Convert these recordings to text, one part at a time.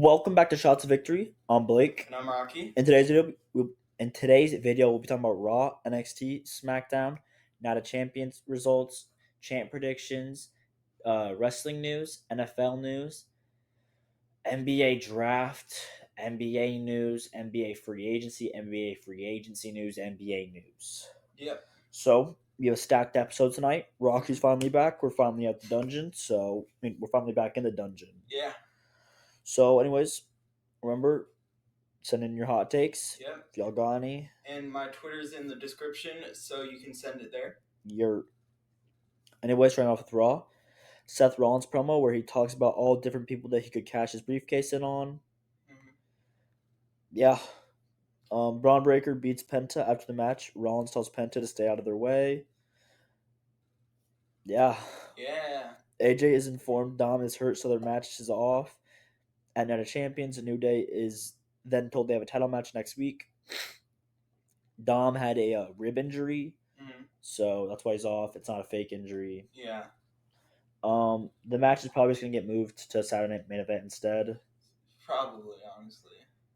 Welcome back to Shots of Victory. I'm Blake. And I'm Rocky. In today's video, we'll be talking about Raw, NXT, SmackDown, Night of Champions results, champ predictions, wrestling news, NFL news, NBA draft, NBA news, NBA free agency news, NBA news. Yep. So we have a stacked episode tonight. Rocky's finally back. We're finally at the dungeon. We're finally back in the dungeon. Yeah. So, anyways, remember, send in your hot takes. Yep. If y'all got any. And my Twitter's in the description, so you can send it there. Anyways, starting off with Raw. Seth Rollins promo where he talks about all different people that he could cash his briefcase in on. Mm-hmm. Yeah. Braun Breaker beats Penta after the match. Rollins tells Penta to stay out of their way. Yeah. Yeah. AJ is informed Dom is hurt, so their match is off. At Night of Champions, A New Day is then told they have a title match next week. Dom had a rib injury, so that's why he's off. It's not a fake injury. Yeah. The match is probably just gonna get moved to Saturday Night Main Event instead. Probably, honestly.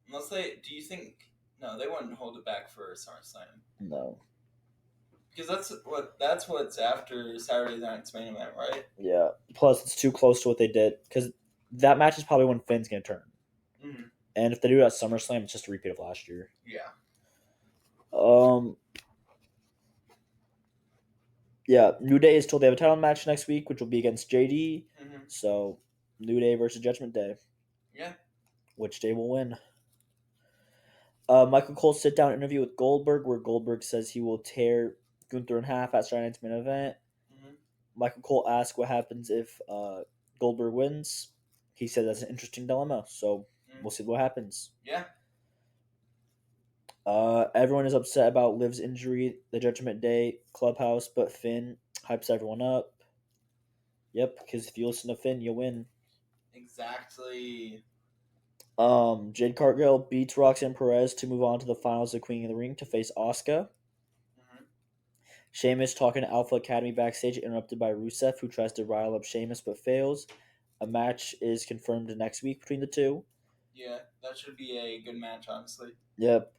Unless do you think? No, they wouldn't hold it back for SummerSlam. No. Because that's what's after Saturday Night's Main Event, right? Yeah. Plus, it's too close to what they did because that match is probably when Finn's gonna turn. Mm-hmm. And if they do it at SummerSlam, it's just a repeat of last year. Yeah. Yeah, New Day is told they have a title match next week, which will be against JD. Mm-hmm. So, New Day versus Judgment Day. Yeah. Which Day will win? Michael Cole's sit-down interview with Goldberg, where Goldberg says he will tear Gunther in half at Saturday Night's Main Event. Mm-hmm. Michael Cole asks what happens if Goldberg wins. He said that's an interesting dilemma, so we'll see what happens. Yeah. Everyone is upset about Liv's injury, the Judgment Day clubhouse, but Finn hypes everyone up. Yep, because if you listen to Finn, you'll win. Exactly. Jade Cargill beats Roxanne Perez to move on to the finals of Queen of the Ring to face Asuka. Mm-hmm. Sheamus talking to Alpha Academy backstage, interrupted by Rusev, who tries to rile up Sheamus but fails. A match is confirmed next week between the two. Yeah, that should be a good match, honestly. Yep.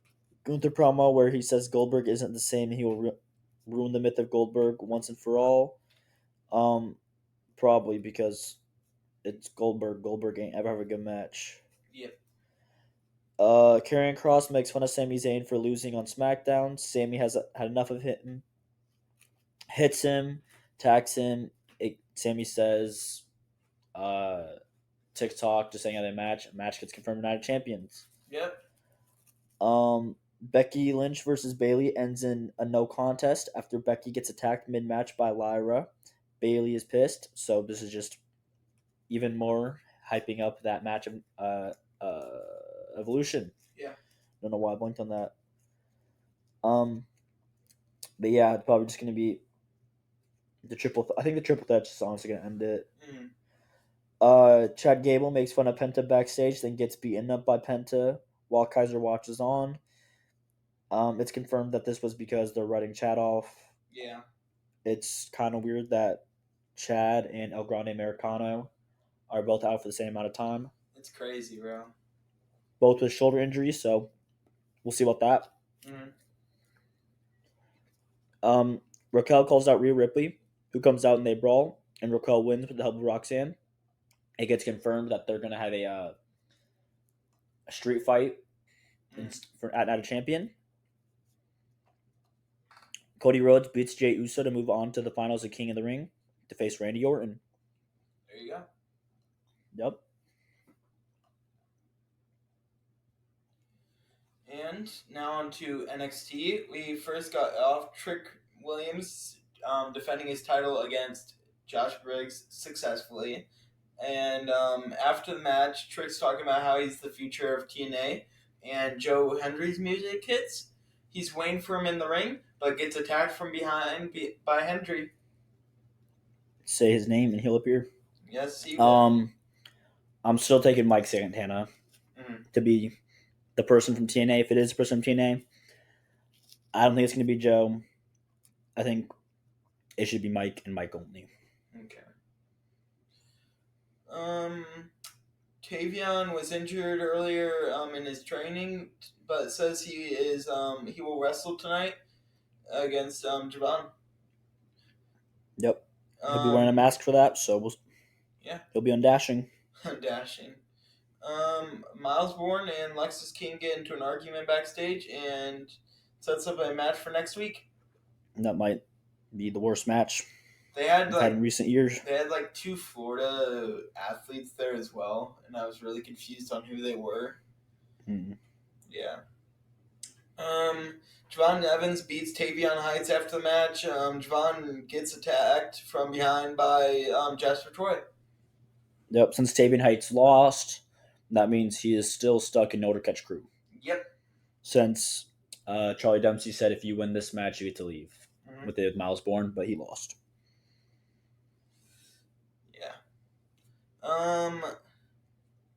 Gunther promo where he says Goldberg isn't the same and he will ruin the myth of Goldberg once and for all. Probably because it's Goldberg. Goldberg ain't ever have a good match. Yep. Karrion Kross makes fun of Sami Zayn for losing on SmackDown. Sami has had enough of him. Hits him, attacks him. Sami says, TikTok just saying how they match. A match gets confirmed Night of Champions. Yep. Becky Lynch versus Bayley ends in a no contest after Becky gets attacked mid-match by Lyra. Bayley is pissed, so this is just even more hyping up that match of Evolution. Yeah. Don't know why I blinked on that. But yeah, it's probably just gonna be the triple. I think the triple threat is honestly gonna end it. Chad Gable makes fun of Penta backstage, then gets beaten up by Penta while Kaiser watches on. It's confirmed that this was because they're writing Chad off. Yeah. It's kind of weird that Chad and El Grande Americano are both out for the same amount of time. It's crazy, bro. Both with shoulder injuries, so we'll see about that. Raquel calls out Rhea Ripley, who comes out and they brawl, and Raquel wins with the help of Roxanne. It gets confirmed that they're going to have a street fight at Night of Champion. Cody Rhodes beats Jey Uso to move on to the finals of King of the Ring to face Randy Orton. There you go. Yep. And now on to NXT. We first got off Trick Williams defending his title against Josh Briggs successfully. And after the match, Trick's talking about how he's the future of TNA. And Joe Hendry's music hits. He's waiting for him in the ring, but gets attacked from behind by Hendry. Say his name and he'll appear. Yes, he will. I'm still taking Mike Santana to be the person from TNA. If it is a person from TNA, I don't think it's going to be Joe. I think it should be Mike and Mike only. Okay. Tavion was injured earlier in his training, but says he will wrestle tonight against Javon. Yep. He'll be wearing a mask for that, so Yeah. he'll be on Dashing. Dashing. Miles Bourne and Lexus King get into an argument backstage and sets up a match for next week. And that might be the worst match They had we've had in recent years. They had like 2 Florida athletes there as well, and I was really confused on who they were. Yeah. Javon Evans beats Tavion Heights after the match. Javon gets attacked from behind by Jasper Troy. Yep, since Tavion Heights lost, that means he is still stuck in No to Catch Crew. Yep. Since Charlie Dempsey said if you win this match, you get to leave with Miles Bourne, but he lost. Yeah.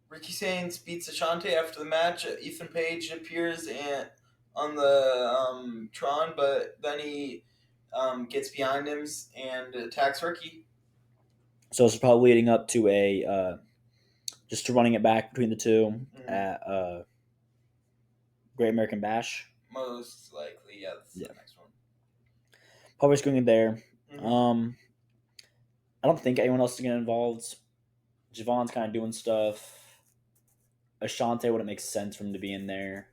Ricky Sainz beats Ashante after the match. Ethan Page appears on the Tron, but then he gets behind him and attacks Ricky. So it's probably leading up to a just to running it back between the two at Great American Bash. Most likely, yeah. That's the next one. Probably just going in there. I don't think anyone else is getting involved. Javon's kind of doing stuff. Ashante wouldn't make sense for him to be in there.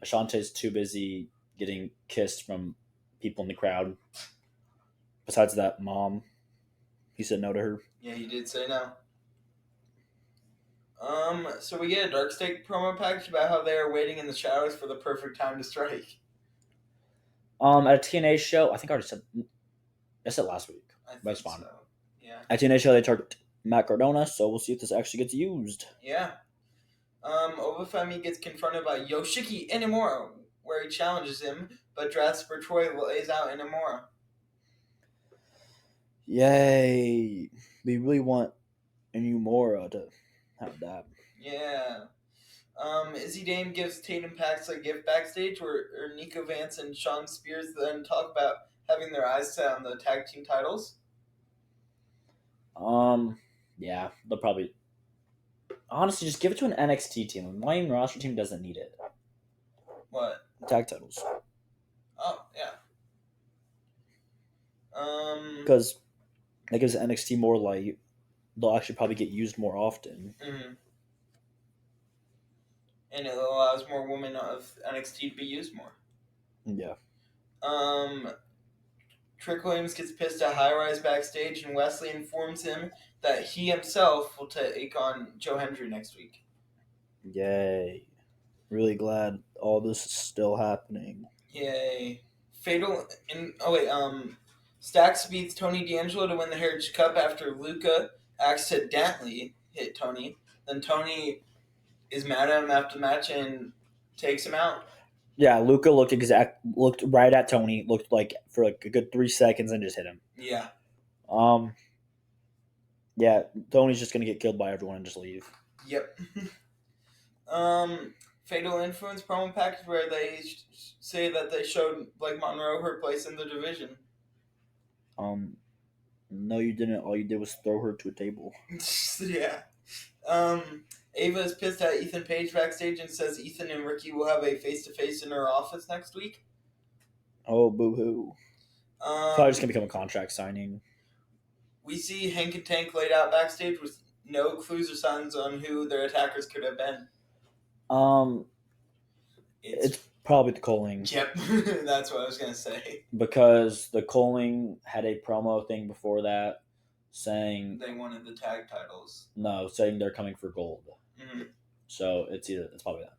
Ashante's too busy getting kissed from people in the crowd. Besides that, mom, he said no to her. Yeah, he did say no. So we get a Dark State promo package about how they are waiting in the shadows for the perfect time to strike. At a TNA show, I think I already said. I said last week. That's fine. So. Yeah. At TNA show, they target Matt Cardona, so we'll see if this actually gets used. Yeah. Obafemi gets confronted by Yoshiki Inamura, where he challenges him, but Jasper Troy lays out Inamura. Yay! We really want Inamura to have that. Yeah. Izzy Dame gives Tatum Pax a gift backstage, where Nico Vance and Sean Spears then talk about having their eyes set on the tag team titles. Yeah, they'll probably. Honestly, just give it to an NXT team. The main roster team doesn't need it. What? Tag titles. Oh, yeah. Because that gives NXT more light. They'll actually probably get used more often. Mm-hmm. And it allows more women of NXT to be used more. Yeah. Trick Williams gets pissed at High Rise backstage, and Wesley informs him that he himself will take on Joe Hendry next week. Yay. Really glad all this is still happening. Yay. Stacks beats Tony D'Angelo to win the Heritage Cup after Luca accidentally hit Tony. Then Tony is mad at him after the match and takes him out. Yeah, Luca looked right at Tony, looked like for like a good 3 seconds and just hit him. Yeah. Yeah, Tony's just gonna get killed by everyone and just leave. Yep. Fatal Influence promo package where they say that they showed Blake Monroe her place in the division. No, you didn't. All you did was throw her to a table. Yeah. Ava is pissed at Ethan Page backstage and says Ethan and Ricky will have a face-to-face in her office next week. Oh, boo-hoo. Probably just going to become a contract signing. We see Hank and Tank laid out backstage with no clues or signs on who their attackers could have been. It's probably the Coling. Yep, that's what I was going to say. Because the Coling had a promo thing before that saying... They wanted the tag titles. No, saying they're coming for gold. Mm-hmm. So it's probably that.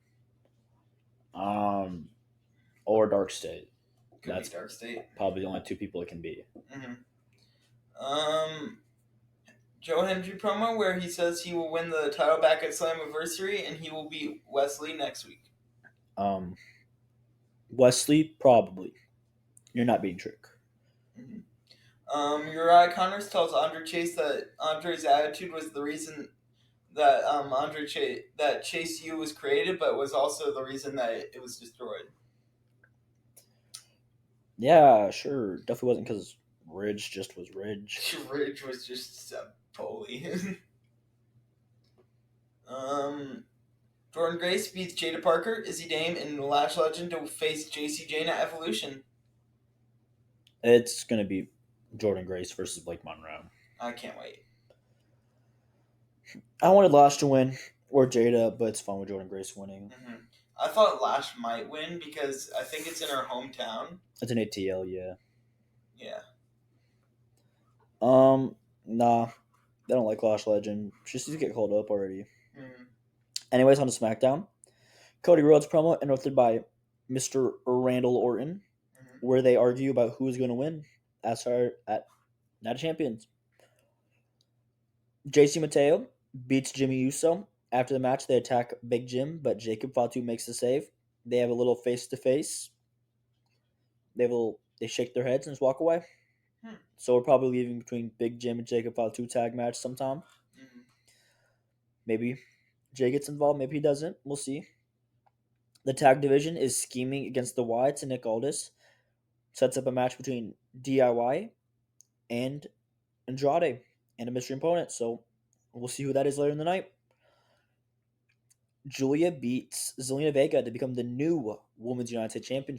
Or Dark State. That's Dark State. Probably the only 2 people it can be. Mm-hmm. Joe Hendry promo where he says he will win the title back at Slammiversary and he will beat Wesley next week. Wesley, probably. You're not being tricked. Mm-hmm. Uriah Connors tells Andre Chase that Andre's attitude was the reason that that Chase U was created, but was also the reason that it was destroyed. Yeah, sure. Definitely wasn't because Ridge just was Ridge. Ridge was just a bully. Jordan Grace beats Jada Parker, Izzy Dame, and Lash Legend to face JC Jane at Evolution. It's gonna be Jordan Grace versus Blake Monroe. I can't wait. I wanted Lash to win or Jada, but it's fun with Jordan Grace winning. Mm-hmm. I thought Lash might win because I think it's in her hometown. It's an ATL, yeah. Yeah. Nah, they don't like Lash Legend. She needs to get called up already. Mm-hmm. Anyways, on to SmackDown. Cody Rhodes promo interrupted by Mr. Randall Orton, where they argue about who's going to win at Night of Champions. JC Mateo beats Jimmy Uso. After the match, they attack Big Jim, but Jacob Fatu makes the save. They have a little face to face. They shake their heads and just walk away. So we're probably leaving between Big Jim and Jacob Fatu tag match sometime. Mm-hmm. Maybe Jay gets involved, maybe he doesn't. We'll see. The tag division is scheming against the Wyatts and Nick Aldis. Sets up a match between DIY and Andrade and a mystery opponent. So we'll see who that is later in the night. Julia beats Zelina Vega to become the new Women's United States Champion.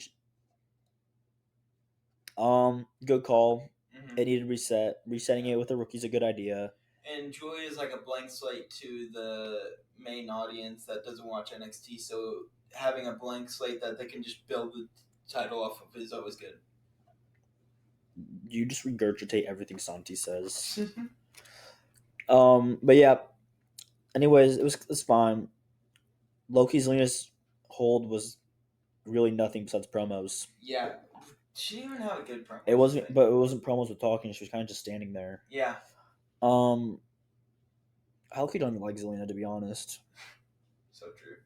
Good call. Mm-hmm. It needed reset. Resetting it with the rookie's a good idea. And Julia is like a blank slate to the main audience that doesn't watch NXT, so having a blank slate that they can just build the title off of is always good. You just regurgitate everything Santi says. But yeah. Anyways, it was fine. Loki Zelina's hold was really nothing besides promos. Yeah. She didn't even have a good promo. It wasn't promos with talking. She was kind of just standing there. Yeah. I Loki don't even like Zelina, to be honest. So true.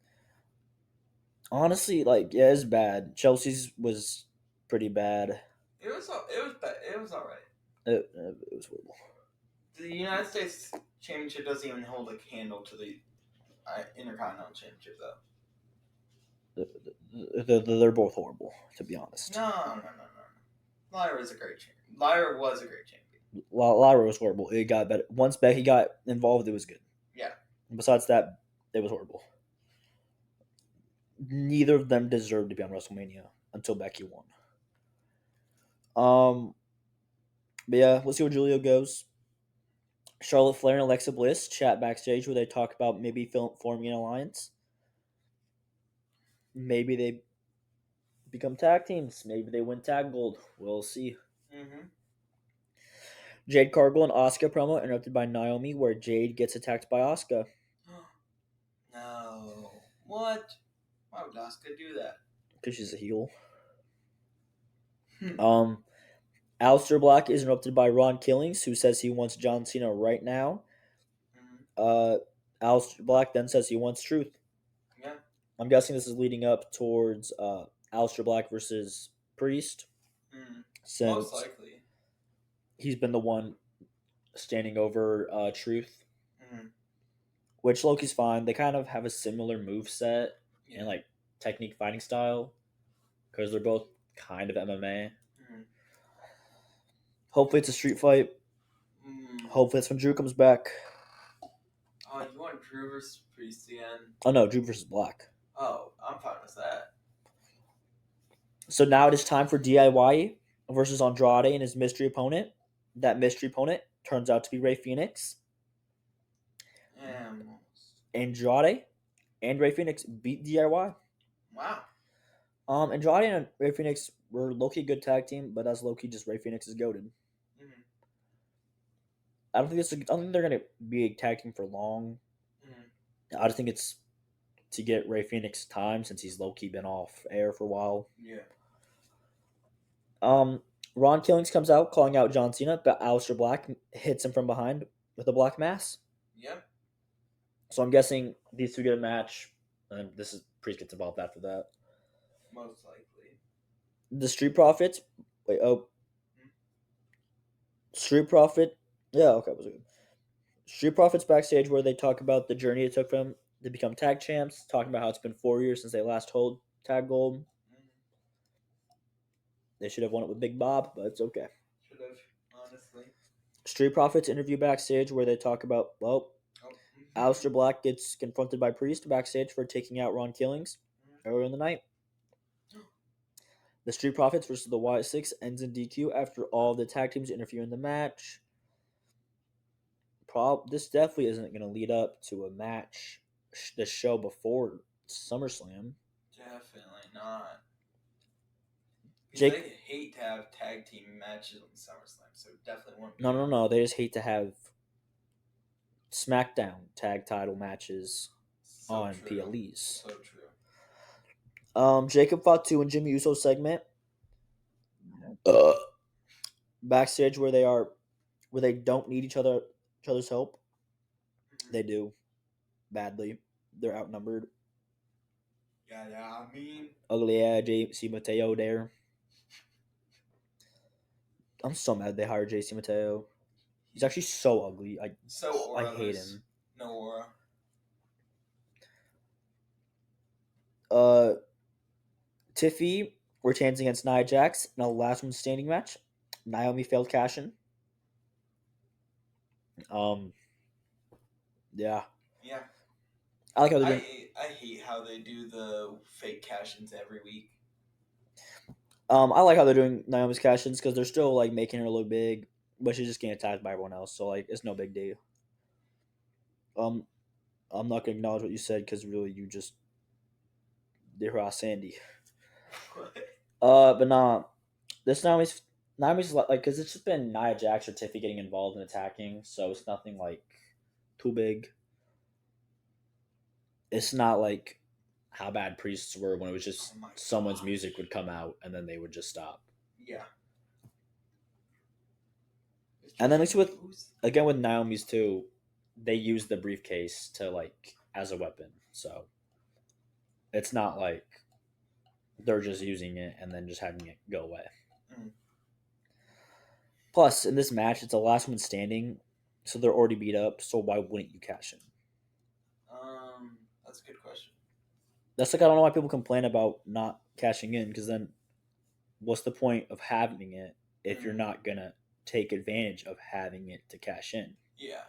Honestly, yeah, it's bad. Chelsea's was pretty bad. It was bad. It was all right. It was horrible. The United States Championship doesn't even hold a candle to the Intercontinental Championship, though. They're both horrible, to be honest. No. Lyra was a great champion. Lyra was a great champion. Lyra was horrible. It got better. Once Becky got involved, it was good. Yeah. Besides that, it was horrible. Neither of them deserved to be on WrestleMania until Becky won. But yeah, let's see where Julia goes. Charlotte Flair and Alexa Bliss chat backstage where they talk about maybe forming an alliance. Maybe they become tag teams. Maybe they win tag gold. We'll see. Mm-hmm. Jade Cargill and Asuka promo interrupted by Naomi, where Jade gets attacked by Asuka. No. What? Why would Asuka do that? Because she's a heel. Aleister Black is interrupted by Ron Killings, who says he wants John Cena right now. Mm-hmm. Aleister Black then says he wants Truth. Yeah. I'm guessing this is leading up towards Aleister Black versus Priest. Since most likely. He's been the one standing over Truth. Mm-hmm. Which Loki's fine. They kind of have a similar move set and technique fighting style. Because they're both kind of MMA. Mm-hmm. Hopefully it's a street fight. Hopefully that's when Drew comes back. Oh, you want Drew versus Priest again? Oh no, Drew versus Black. Oh, I'm fine with that. So now it is time for DIY versus Andrade and his mystery opponent. That mystery opponent turns out to be Rey Fenix. Andrade and Rey Fenix beat DIY. Wow. Andrade and Rey Fenix were low-key good tag team, but that's low-key just Rey Fenix is goated. Mm-hmm. I don't think they're gonna be a tag team for long. Mm-hmm. I just think it's to get Rey Fenix time since he's low-key been off air for a while. Yeah. Ron Killings comes out calling out John Cena, but Aleister Black hits him from behind with a black mass. Yep. So I'm guessing these two get a match, and Priest gets involved after that. Most likely. The Street Profits. Street Profit. Yeah, okay, was good. Street Profits backstage where they talk about the journey it took for them to become tag champs, talking about how it's been 4 years since they last hold tag gold. Mm-hmm. They should have won it with Big Bob, but it's okay. Should have, honestly. Street Profits interview backstage where they talk about, Aleister Black gets confronted by Priest backstage for taking out Ron Killings earlier in the night. The Street Profits versus the Wyatt Six ends in DQ after all the tag teams interfere in the match. This definitely isn't going to lead up to a match, the show before SummerSlam. Definitely not. Because Jake, they hate to have tag team matches on SummerSlam, so definitely won't be. no. They just hate to have SmackDown tag title matches So on true. PLEs. So true. Jacob Fatu and Jimmy Uso segment backstage where they don't need each other's help. They do badly. They're outnumbered. Yeah, I mean, Ugly JC Mateo there. I'm so mad they hired JC Mateo. He's actually so ugly. I hate him. No aura. Tiffy were chanting against Nia Jax in a last one standing match. Naomi failed cash in. Yeah. Yeah. I like how they're doing. I hate how they do the fake cash-ins every week. I like how they're doing Naomi's cash ins because they're still like making her look big, but she's just getting attacked by everyone else. So like it's no big deal. I'm not gonna acknowledge what you said because really you just did her Sandy. But nah, this Naomi's like because it's just been Nia Jax or Tiffy getting involved in attacking, so it's nothing like too big. It's not like how bad Priests were when it was just someone's music would come out and then they would just stop. Yeah. And then with Naomi's too, they use the briefcase to like as a weapon. So it's not like they're just using it and then just having it go away. Mm. Plus, in this match, it's the last one standing, so they're already beat up. So why wouldn't you cash in? That's a good question. That's like I don't know why people complain about not cashing in because then what's the point of having it if you're not gonna take advantage of having it to cash in? Yeah.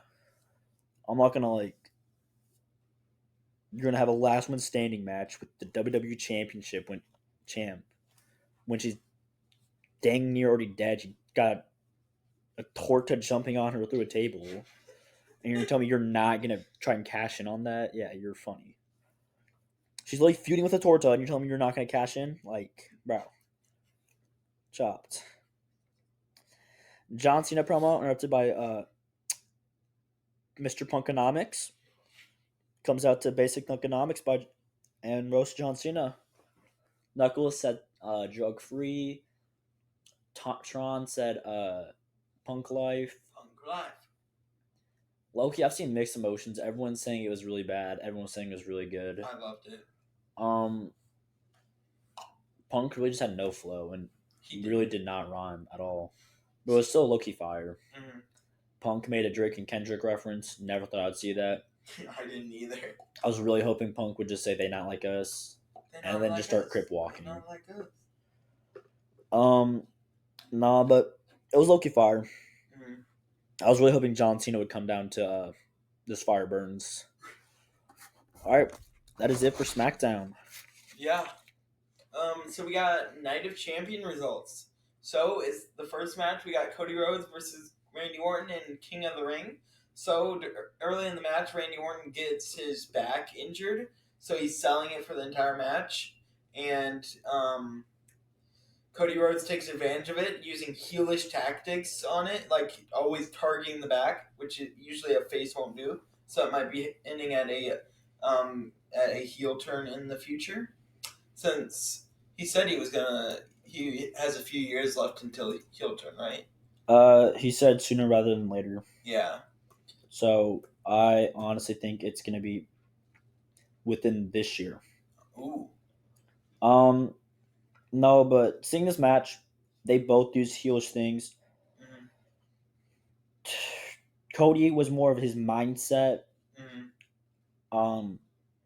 I'm not gonna like. You're gonna have a last one standing match with the WWE Championship when she's dang near already dead. She got a torta jumping on her through a table, and you're gonna tell me you're not gonna try and cash in on that? Yeah, you're funny. She's like feuding with a torta, and you're telling me you're not gonna cash in? Like, bro, chopped. John Cena promo interrupted by Mr. Punkonomics. Comes out to Basic Punkonomics and roast John Cena. Knuckles said drug free. Tron said punk life. Punk life. Loki, I've seen mixed emotions. Everyone's saying it was really bad. Everyone's saying it was really good. I loved it. Punk really just had no flow and he really did not rhyme at all. But it was still Loki fire. Mm-hmm. Punk made a Drake and Kendrick reference. Never thought I'd see that. I didn't either. I was really hoping Punk would just say they not like us. And then just start crip walking. Not like us. Nah, but it was Loki fire. Mm-hmm. I was really hoping John Cena would come down to this fire burns. All right, that is it for SmackDown. Yeah. So we got Night of Champion results. So is the first match we got Cody Rhodes versus Randy Orton and King of the Ring. So early in the match, Randy Orton gets his back injured, so he's selling it for the entire match, and Cody Rhodes takes advantage of it using heelish tactics on it, like always targeting the back, which usually a face won't do. So it might be ending at a heel turn in the future, since he said he has a few years left until heel turn, right? He said sooner rather than later. Yeah. So I honestly think it's gonna be within this year. Ooh. No, but seeing this match, they both use heelish things. Mm-hmm. Cody was more of his mindset. Mm-hmm.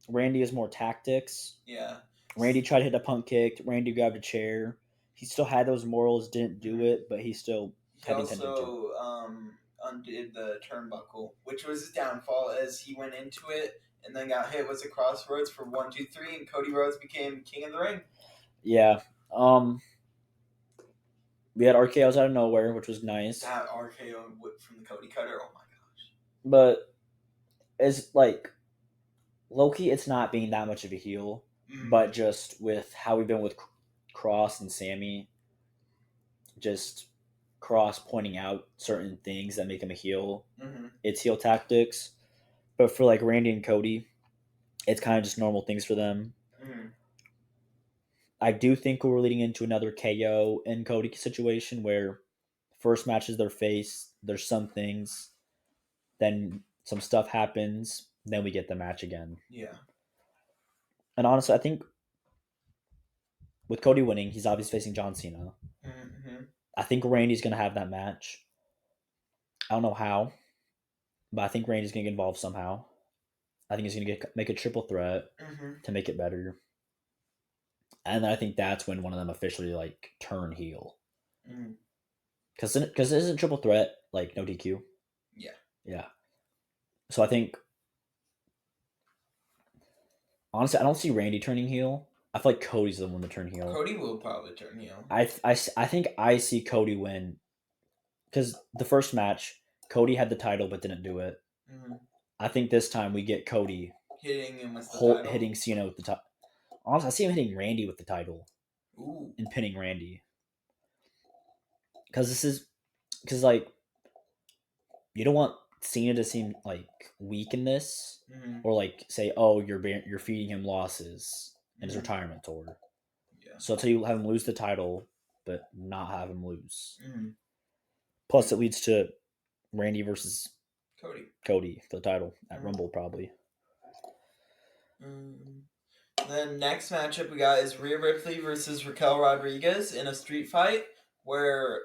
Randy is more tactics. Yeah. Randy tried to hit a punt kick. Randy grabbed a chair. He still had those morals, didn't do it, but he still had intention to. did the turnbuckle, which was his downfall as he went into it and then got hit with the crossroads for 1, 2, 3, and Cody Rhodes became king of the ring. Yeah. We had RKO's out of nowhere, which was nice. That RKO whip from the Cody Cutter, oh my gosh. But it's like Loki, it's not being that much of a heel, but just with how we've been with Cross and Sammy, just Cross pointing out certain things that make him a heel. It's heel tactics. But for like Randy and Cody, it's kind of just normal things for them. I do think we're leading into another KO and Cody situation where first match is their face, there's some things, then some stuff happens, then we get the match again. Yeah. And honestly, I think with Cody winning, he's obviously facing John Cena. I think Randy's going to have that match. I don't know how, but I think Randy's going to get involved somehow. I think he's going to make a triple threat to make it better. And I think that's when one of them officially like turn heel. Because isn't triple threat like no DQ? Yeah. So I think honestly, I don't see Randy turning heel. I feel like Cody's the one to turn heel. Cody will probably turn heel. I think I see Cody win because the first match Cody had the title but didn't do it. I think this time we get Cody hitting him with the title. Hitting Cena with the title. Honestly, I see him hitting Randy with the title. Ooh. And pinning Randy. Because like you don't want Cena to seem like weak in this, or like say, oh, you're feeding him losses in his retirement tour. Yeah. So until you have him lose the title, but not have him lose. Plus, it leads to Randy versus Cody for the title at Rumble probably. The next matchup we got is Rhea Ripley versus Raquel Rodriguez in a street fight where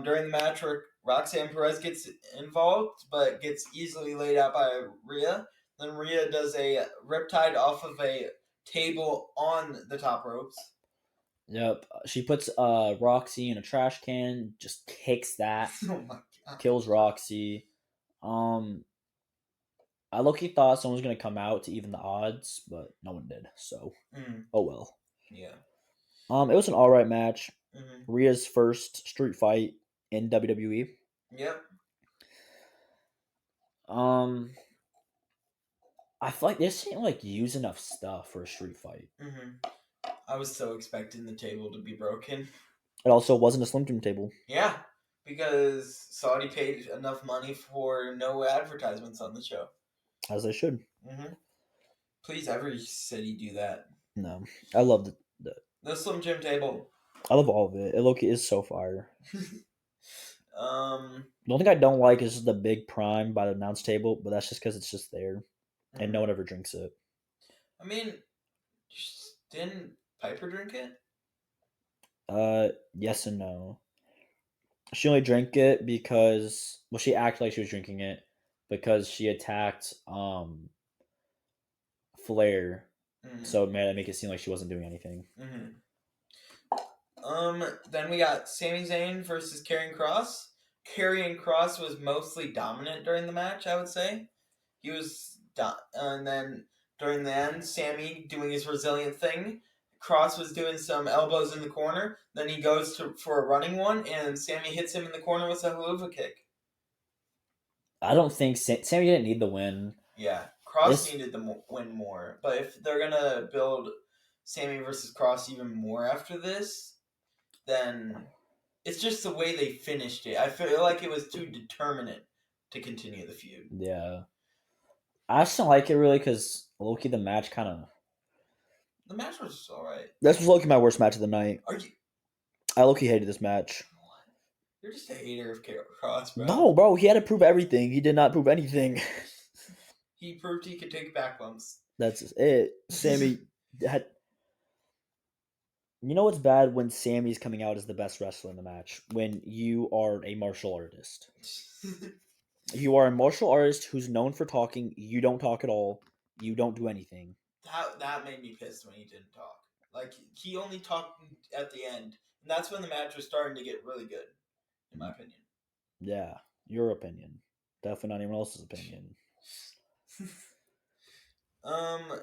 during the match Roxanne Perez gets involved but gets easily laid out by Rhea. Then Rhea does a riptide off of a table on the top ropes. Yep. She puts Roxy in a trash can, just kicks that. Oh my god. Kills Roxy. I low-key thought someone was going to come out to even the odds, but no one did. So, oh well. Yeah. It was an alright match. Rhea's first street fight in WWE. Yep. I feel like this didn't like use enough stuff for a street fight. I was so expecting the table to be broken. It also wasn't a Slim Jim table. Yeah, because Saudi paid enough money for no advertisements on the show. As they should. Please, every city do that. No, I love the Slim Jim table. I love all of it. It look is so fire. The only thing I don't like is the big prime by the announce table, but that's just because it's just there, and no one ever drinks it. I mean, didn't Piper drink it? Yes and no. She only drank it because she acted like she was drinking it because she attacked Flair, so it made it seem like she wasn't doing anything. Then we got Sami Zayn versus Karrion Kross. Karrion Kross was mostly dominant during the match, I would say. He was, and then during the end, Sami doing his resilient thing. Kross was doing some elbows in the corner. Then he goes for a running one, and Sami hits him in the corner with a haluva kick. I don't think Sami didn't need the win. Yeah, Kross needed the win more. But if they're gonna build Sami versus Kross even more after this, then it's just the way they finished it. I feel like it was too determinate to continue the feud. Yeah, I just don't like it really because Loki the match kind of. The match was alright. This was Loki my worst match of the night. Are you? I Loki hated this match. What? You're just a hater of Kross, bro. No, bro, he had to prove everything. He did not prove anything. He proved he could take back bumps. That's it. Sami had. You know what's bad when Sami's coming out as the best wrestler in the match? When you are a martial artist. You are a martial artist who's known for talking. You don't talk at all. You don't do anything. That made me pissed when he didn't talk. Like, he only talked at the end. And that's when the match was starting to get really good, in my opinion. Yeah, your opinion. Definitely not anyone else's opinion.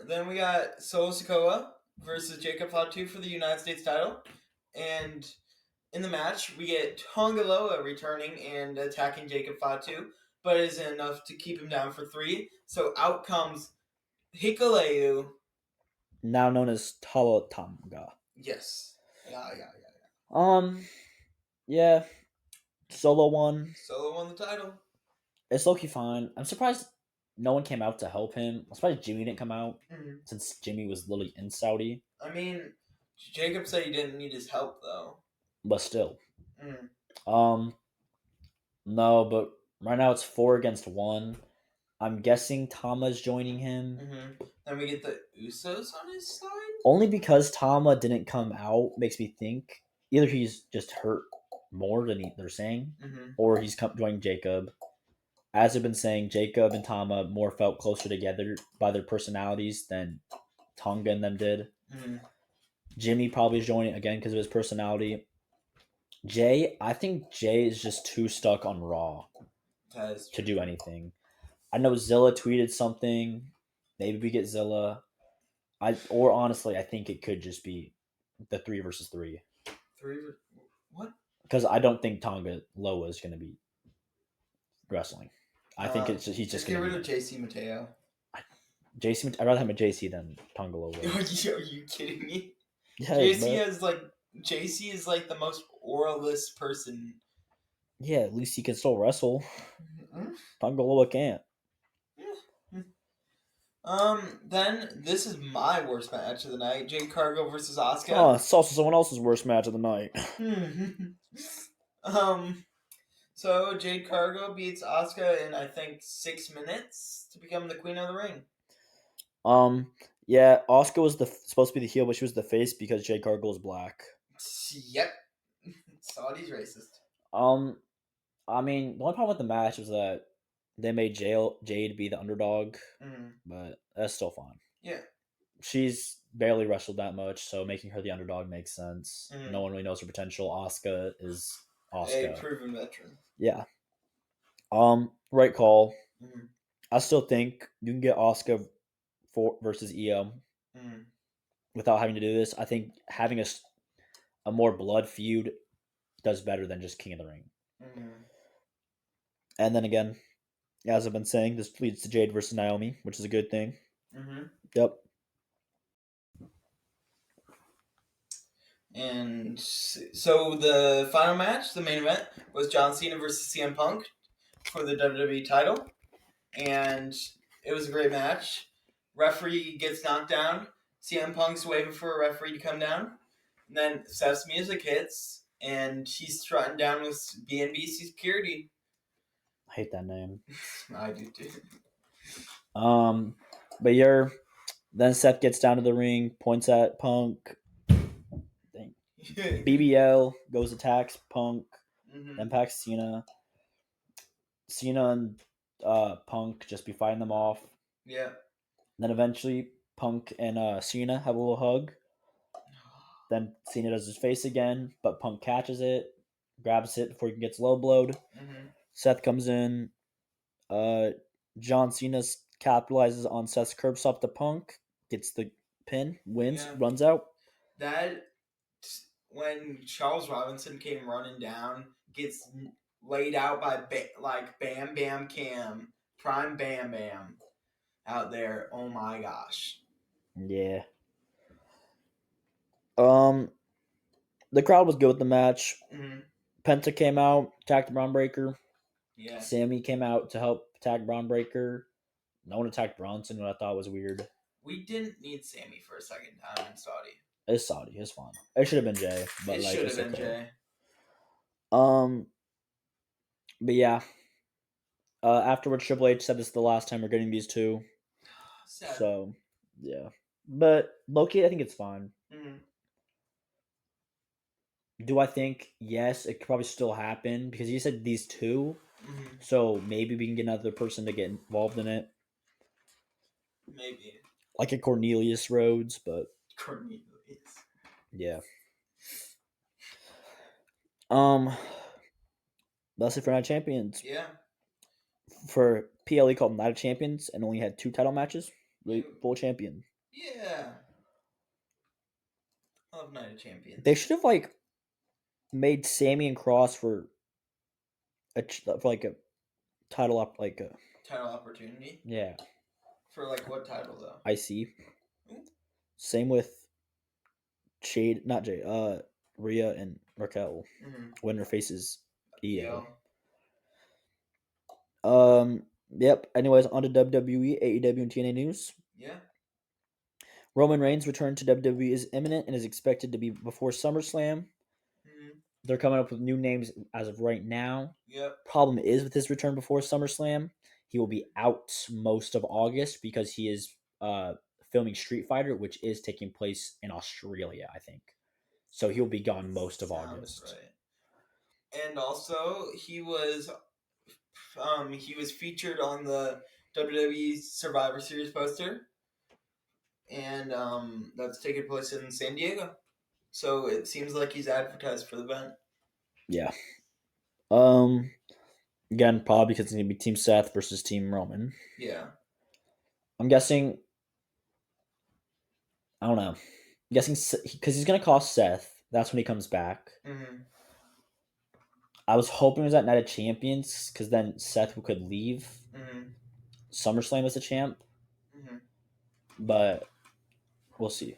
Then we got Solo Sikoa versus Jacob Fatu for the United States title. And in the match, we get Tonga Loa returning and attacking Jacob Fatu, but it isn't enough to keep him down for 3. So out comes Hikuleu. Now known as Talo Tonga. Yes. Yeah. Yeah. Solo won. Solo won the title. It's low-key fine. I'm surprised no one came out to help him. I'm surprised Jimmy didn't come out Mhm. since Jimmy was literally in Saudi. I mean, Jacob said he didn't need his help, though. But still. Mm. No, but right now it's 4-1. I'm guessing Tama's joining him. Mm-hmm. Then we get the Usos on his side? Only because Tama didn't come out makes me think either he's just hurt more than they're saying, or he's joining Jacob. As I've been saying, Jacob and Tama more felt closer together by their personalities than Tonga and them did. Mm-hmm. Jimmy probably is joining again because of his personality. I think Jay is just too stuck on Raw to do anything. I know Zilla tweeted something. Maybe we get Zilla. Honestly, I think it could just be the 3 versus 3. 3? What? Because I don't think Tonga Loa is going to be wrestling. I think he's just get going rid to of JC Mateo. JC. I'd rather have a JC than Tonga Loa. Are you kidding me? Yeah, JC is like the most auralist person. Yeah, at least he can still wrestle. Tonga Loa can't. Then this is my worst match of the night: Jade Cargill versus Asuka. Oh, it's also someone else's worst match of the night. So Jade Cargill beats Asuka in I think 6 minutes to become the queen of the ring. Yeah, Asuka was supposed to be the heel, but she was the face because Jade Cargill is black. Yep. Saudi's racist. I mean, the only problem with the match was that they made Jade be the underdog, but that's still fine. Yeah. She's barely wrestled that much, so making her the underdog makes sense. No one really knows her potential. Asuka is Asuka. A proven veteran. Yeah. Right call. I still think you can get Asuka versus Io without having to do this. I think having a more blood feud does better than just King of the Ring. And then again, as I've been saying, this leads to Jade versus Naomi, which is a good thing. Yep. And so the final match, the main event, was John Cena versus CM Punk for the WWE title. And it was a great match. Referee gets knocked down. CM Punk's waiting for a referee to come down. And then Seth's music hits, and he's strutting down with BNB security. I hate that name. I do too. But then Seth gets down to the ring, points at Punk. BBL goes attacks Punk, then packs Cena. Cena and Punk just be fighting them off. Yeah. Then eventually Punk and Cena have a little hug. Then Cena does his face again, but Punk catches it, grabs it before he gets low blowed. Seth comes in. John Cena capitalizes on Seth's curb stop to Punk, gets the pin, wins, runs out. That when Charles Robinson came running down, gets laid out by Bam Bam Cam, Prime Bam Bam out there. Oh my gosh. Yeah. The crowd was good with the match. Penta came out, attacked Braun Breaker. Yeah. Sammy came out to help attack Braun Breaker. No one attacked Bronson, what I thought was weird. We didn't need Sammy for a second time in Saudi. It's Saudi. It's fine. It should have been Jay, but it should have been Jay. But yeah. Afterwards, Triple H said this is the last time we're getting these two. Sad. So, yeah. But Loki, I think it's fine. Do I think yes? It could probably still happen because you said these two, so maybe we can get another person to get involved in it. Maybe like a Cornelius Rhodes, but Cornelius. Yeah. That's it for Night Champions. Yeah. for PLE called Night of Champions and only had 2 title matches. Really full champion. Yeah. I love Night of Champions. They should have like made Sammy and Cross for a title up like a Title opportunity. yeah. For like what title though? IC. Ooh. Same with not Jade, Rhea and Raquel. Mm-hmm. Winner faces EO. EO. Yep. Anyways, on to WWE, AEW, and TNA news. Yeah. Roman Reigns' return to WWE is imminent and is expected to be before SummerSlam. Mm-hmm. They're coming up with new names as of right now. Yep. Problem is with his return before SummerSlam, he will be out most of August because he is filming Street Fighter, which is taking place in Australia, I think. So he'll be gone most of August. Right. And also, he was featured on the WWE Survivor Series poster, and that's taking place in San Diego. So it seems like he's advertised for the event. Yeah. Again, probably because it's gonna be Team Seth versus Team Roman. Yeah. I'm guessing. I don't know. I'm guessing because he's gonna cost Seth. That's when he comes back. Mm-hmm. I was hoping it was at Night of Champions because then Seth could leave SummerSlam as a champ. But we'll see.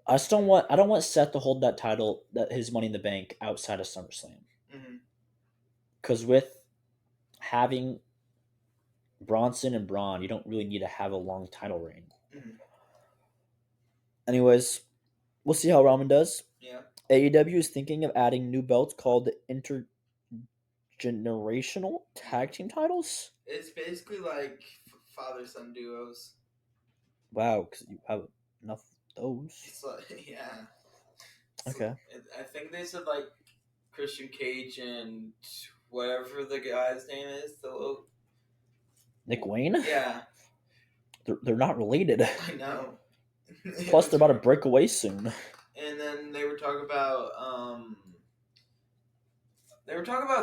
I don't want Seth to hold that title, that his Money in the Bank, outside of SummerSlam. Because with having Bronson and Braun, you don't really need to have a long title reign. Anyways, we'll see how Roman does. Yeah. AEW is thinking of adding new belts called the Intergenerational Tag Team titles. It's basically like father-son duos. Wow, because you have enough of those. It's like, yeah. Okay. I think they said like Christian Cage and whatever the guy's name is, the little Nick Wayne? Yeah. They're not related. I know. Plus, they're about to break away soon. And then they were talking about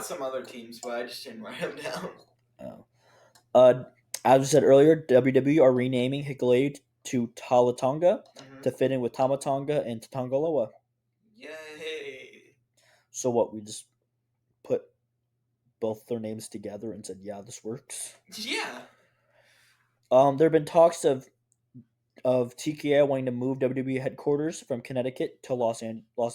some other teams, but I just didn't write them down. As we said earlier, WWE are renaming Hikuleo to Talatonga to fit in with Tamatonga and Tatangaloa. Yay! So what? We just put both their names together and said, "Yeah, this works." Yeah. There have been talks of TKO wanting to move WWE headquarters from Connecticut to Las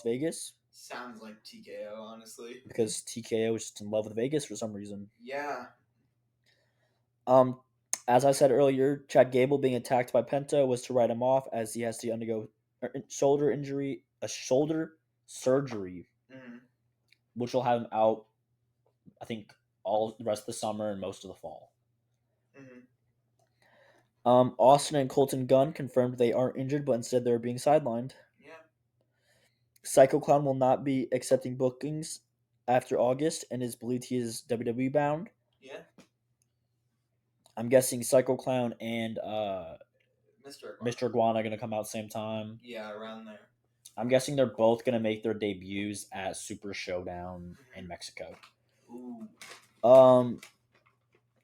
Vegas. Sounds like TKO, honestly. Because TKO is just in love with Vegas for some reason. Yeah. As I said earlier, Chad Gable being attacked by Penta was to write him off as he has to undergo a shoulder surgery, which will have him out, I think, all the rest of the summer and most of the fall. Austin and Colton Gunn confirmed they aren't injured, but instead they're being sidelined. Yeah. Psycho Clown will not be accepting bookings after August and is believed he is WWE bound. Yeah. I'm guessing Psycho Clown and Mr. Iguana are going to come out same time. Yeah, around there. I'm guessing they're both going to make their debuts at Super Showdown in Mexico. Ooh.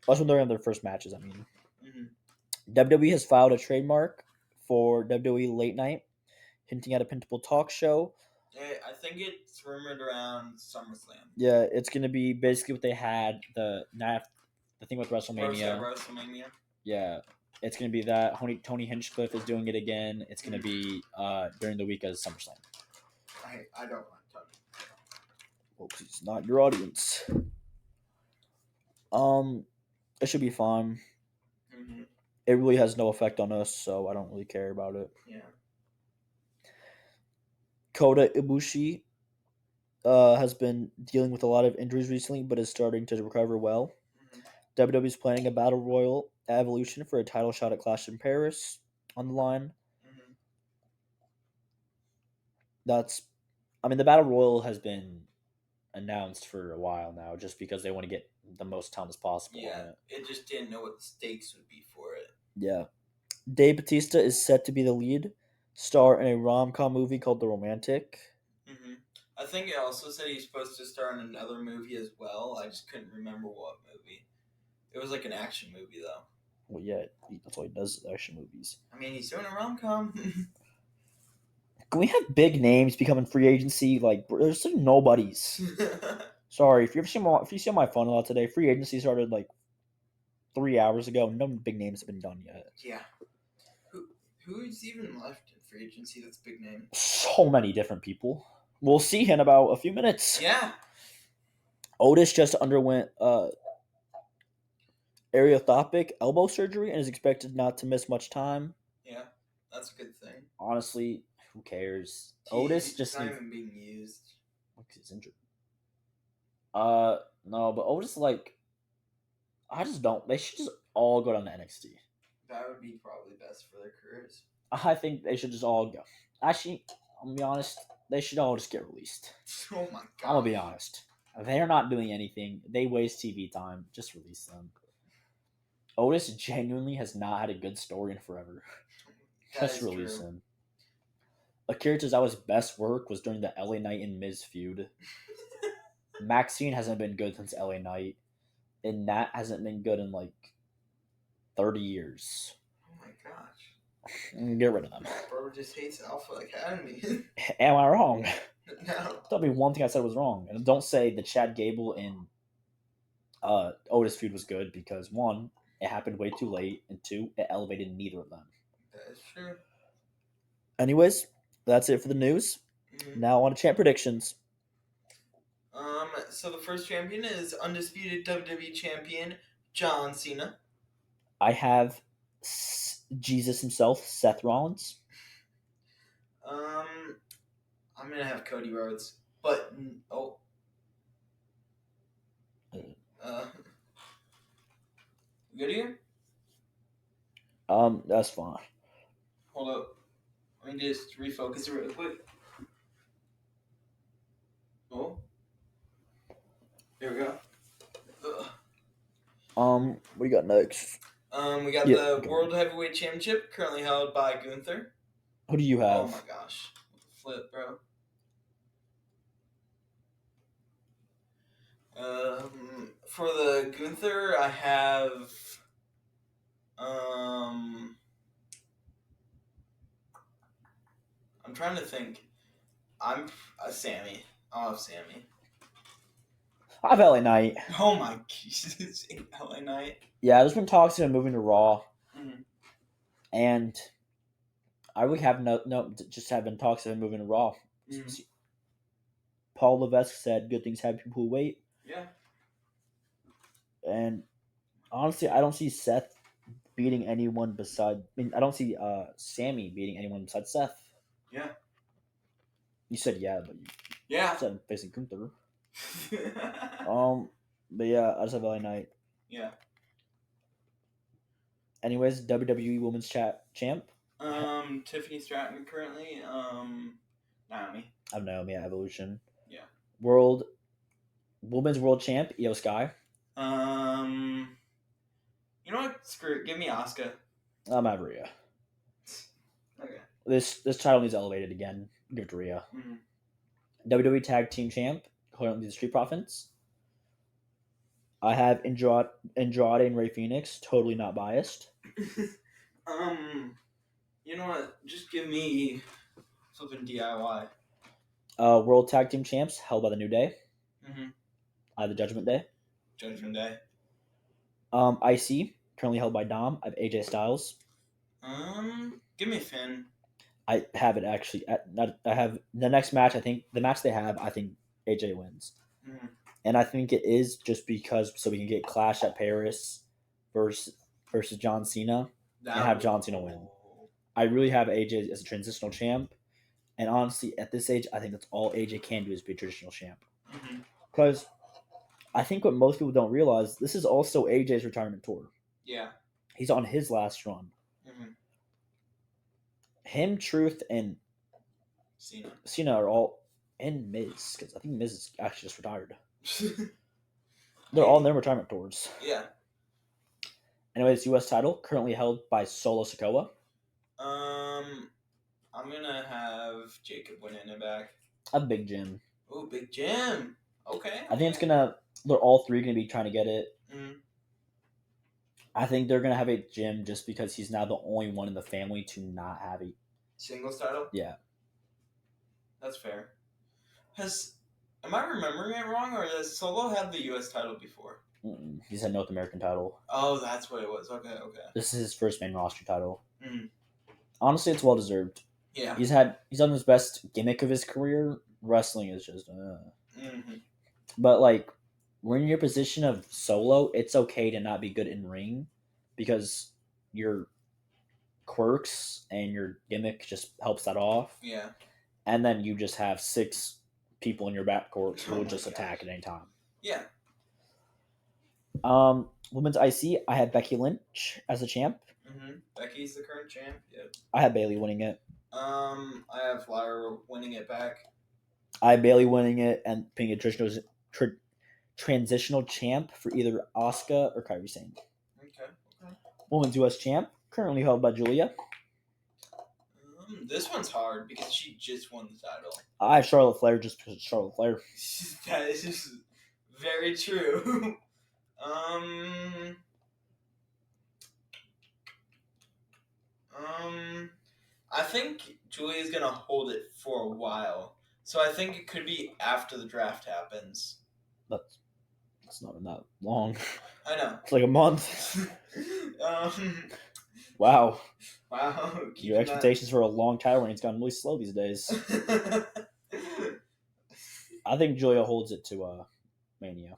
That's when they're in their first matches, I mean. WWE has filed a trademark for WWE Late Night, hinting at a Pintable talk show. I think it's rumored around SummerSlam. Yeah, it's going to be basically what they had the thing with WrestleMania. WrestleMania. Yeah, it's going to be that. Tony Hinchcliffe is doing it again. It's going to be during the week of SummerSlam. I don't want to talk. Well, because it's not your audience. It should be fun. It really has no effect on us, so I don't really care about it. Yeah. Kota Ibushi has been dealing with a lot of injuries recently, but is starting to recover well. WWE is planning a battle royal at Evolution for a title shot at Clash in Paris on the line. The battle royal has been announced for a while now, just because they want to get the most talent as possible. Yeah, it just didn't know what the stakes would be for it. Yeah. Dave Bautista is set to be the lead star in a rom-com movie called The Romantic. I think it also said he's supposed to star in another movie as well. I just couldn't remember what movie. It was like an action movie though. Well, yeah, that's what he does, action movies. I mean, he's doing a rom com. Can we have big names becoming free agency? Like, there's just nobodies. Sorry, if you see my phone a lot today, free agency started like 3 hours ago. No big names have been done yet. Yeah. Who's even left in free agency that's big name? So many different people. We'll see in about a few minutes. Yeah. Otis just underwent arthroscopic elbow surgery and is expected not to miss much time. Yeah. That's a good thing. Honestly, who cares? Otis Otis just not needs. even being used. He's injured. No, but Otis I just don't. They should just all go down to NXT. That would be probably best for their careers. I think they should just all go. Actually, I'm gonna be honest. They should all just get released. Oh my god. I'm gonna be honest. They're not doing anything. They waste TV time. Just release them. Otis genuinely has not had a good story in forever. Just release him. Akira Tozawa's best work was during the LA Knight and Miz feud. Maxine hasn't been good since LA Knight, and Nat hasn't been good in like 30 years. Oh my gosh. Get rid of them. Bro just hates Alpha Academy. Am I wrong? No. Tell me one thing I said was wrong. And don't say the Chad Gable and Otis feud was good because one, it happened way too late, and two, it elevated neither of them. That is true. Anyways, that's it for the news. Mm-hmm. Now on to champ predictions. So the first champion is undisputed WWE champion John Cena. I have Jesus himself, Seth Rollins. I'm gonna have Cody Rhodes, but good here. That's fine. Hold up, let me just refocus it real quick. Oh, there we go. What do you got next? We got the World Heavyweight Championship, currently held by Gunther. Who do you have? Oh my gosh, flip, bro. For the Gunther, I have I'm trying to think. I'm Sammy. I'll have Sammy. I have LA Knight. Oh my Jesus, LA Knight. Yeah, there's been talks of him moving to Raw, and I really have just have been talks of him moving to Raw. Paul Levesque said good things have people who wait. Yeah. And honestly, I don't see Seth beating anyone beside. I don't see Sammy beating anyone besides Seth. Yeah. You said yeah, but you said facing Gunther. But yeah, I just have LA Knight. Yeah. Anyways, WWE Women's Champ. Tiffany Stratton currently. Naomi. I have Naomi at Evolution. Yeah. Women's World Champ, Io Sky. You know what? Screw it. Give me Asuka. I'm at Rhea. Okay. This title needs elevated again. Give it to Rhea. Mm-hmm. WWE Tag Team Champ, currently the Street Profits. I have Andrade and Rey Fenix. Totally not biased. You know what? Just give me flipping DIY. World Tag Team Champs held by the New Day. Mm-hmm. I have the Judgment Day. Judgment Day. IC currently held by Dom. I have AJ Styles. Give me Finn. I have it actually. I have the next match. I think the match they have. I think AJ wins, and I think it is just because so we can get Clash at Paris versus John Cena and have John Cena win. I really have AJ as a transitional champ, and honestly, at this age, I think that's all AJ can do is be a traditional champ. Because I think what most people don't realize, this is also AJ's retirement tour. Yeah, he's on his last run. Him, Truth, and Cena are all, and Miz, because I think Miz is actually just retired. They're all in their retirement tours. Yeah. Anyways, U.S. title currently held by Solo Sikoa. I'm gonna have Jacob winning it back. A Big Jim. Ooh, Big Jim. Okay. I think they're all three gonna be trying to get it. Mm, I think they're gonna have a Jim just because he's now the only one in the family to not have a. singles title. Yeah. That's fair. Am I remembering it wrong, or has Solo had the U.S. title before? He's had North American title. Oh, that's what it was. Okay. This is his first main roster title. Mm. Honestly, it's well deserved. Yeah. He's done his best gimmick of his career. Wrestling is just. Mm-hmm. But like, when you're in your position of Solo, it's okay to not be good in ring, because your quirks and your gimmick just helps that off. Yeah. And then you just have 6 people in your backcourt who Oh will my just gosh. attack at any time. Yeah. Women's IC, I had Becky Lynch as a champ. Mm-hmm. Becky's the current champ. Yep. I had Bailey winning it. I have Lyra winning it back. I had Bailey winning it and being a transitional champ for either Asuka or Kairi Sane. Okay. Women's US champ, currently held by Julia. This one's hard because she just won the title. I have Charlotte Flair just because it's Charlotte Flair. That is just very true. um, I think Julia's gonna hold it for a while, so I think it could be after the draft happens. It's not that long. I know. It's like a month. Wow. Your expectations for a long title reign's gone really slow these days. I think Julia holds it to Mania.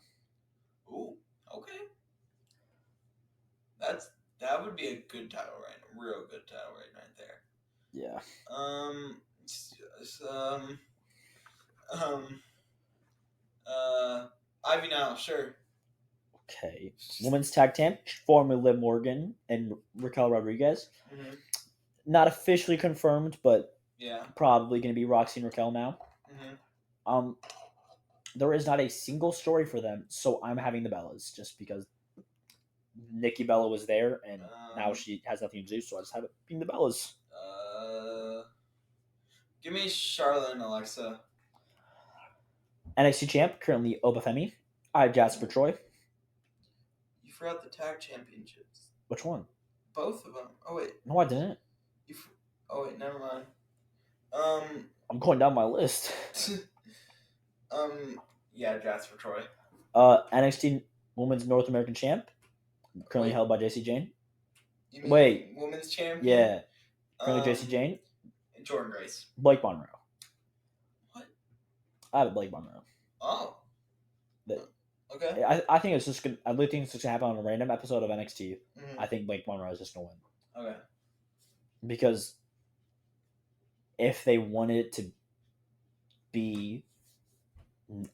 Ooh, okay. That would be a good title reign, a real good title reign right there. Yeah. Ivy now, sure. Okay. Women's tag team, formerly Liv Morgan and Raquel Rodriguez. Mm-hmm. Not officially confirmed, but yeah, probably going to be Roxy and Raquel now. Mm-hmm. There is not a single story for them, so I'm having the Bellas just because Nikki Bella was there, and now she has nothing to do, so I just have it being the Bellas. Give me Charlotte and Alexa. NXT champ, currently Oba Femi. I have Jasper Troy. You forgot the tag championships. Which one? Both of them. Oh wait. No, I didn't. Oh wait, never mind. I'm going down my list. Yeah, Jasper Troy. NXT Women's North American champ, currently held by JC Jane. You mean Wait, women's champion? Yeah, currently JC Jane. Jordan Grace. Blake Monroe. What? I have Blake Monroe. Oh. Okay. I think it's just gonna. I really think it's just gonna happen on a random episode of NXT. Mm-hmm. I think Blake Monroe is just gonna win. Okay. Because if they wanted it to be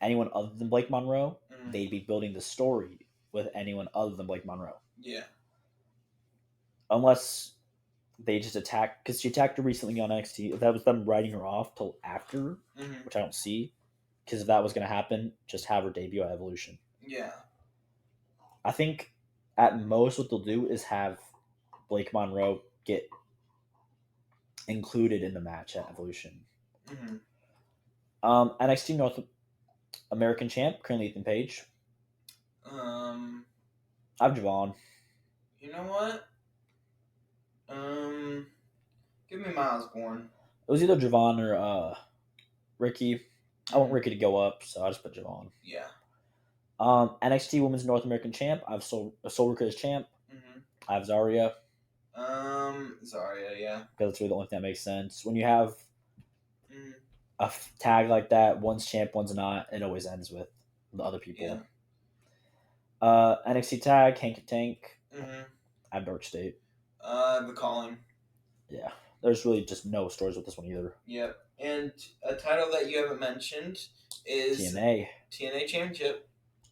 anyone other than Blake Monroe, they'd be building the story with anyone other than Blake Monroe. Yeah. Unless they just attack, because she attacked her recently on NXT. If that was them writing her off till after, which I don't see, because if that was going to happen, just have her debut at Evolution. Yeah. I think at most what they'll do is have Blake Monroe get included in the match at Evolution. Mm-hmm. NXT North American champ, currently Ethan Page. I have Javon. You know what? Give me Miles Bourne. It was either Javon or Ricky. I want Ricky to go up, so I just put Javon. Yeah. NXT Women's North American champ. I have Soul Worker as champ. Mm-hmm. I have Zarya. Zarya, yeah. Because that's really the only thing that makes sense. When you have a tag like that, one's champ, one's not, it always ends with the other people. Yeah. NXT tag, Hank and Tank. Mm-hmm. I have Dark State. The Calling. Yeah. There's really just no stories with this one either. Yep. And a title that you haven't mentioned is TNA Championship.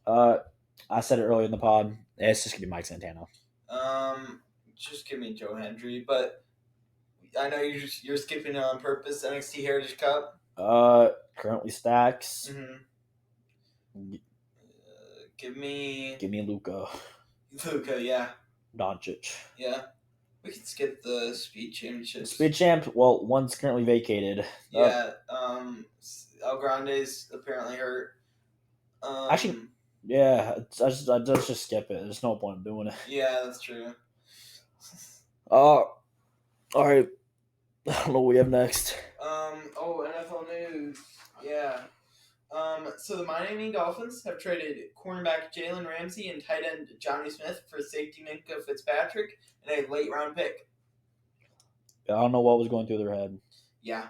I said it earlier in the pod. It's just gonna be Mike Santana. Just give me Joe Hendry, but I know you're skipping it on purpose. NXT Heritage Cup. Currently Stacks. Mm-hmm. Give me Luca. Luca, yeah. Doncic. Yeah. We could skip the speed championships. Speed champ. Well, one's currently vacated. Yeah. El Grande's apparently hurt. Actually, yeah. I just skip it. There's no point in doing it. Yeah, that's true. All right. I don't know what we have next. NFL news. Yeah. So the Miami Dolphins have traded cornerback Jalen Ramsey and tight end Johnny Smith for safety Minka Fitzpatrick and a late round pick. I don't know what was going through their head. Yeah.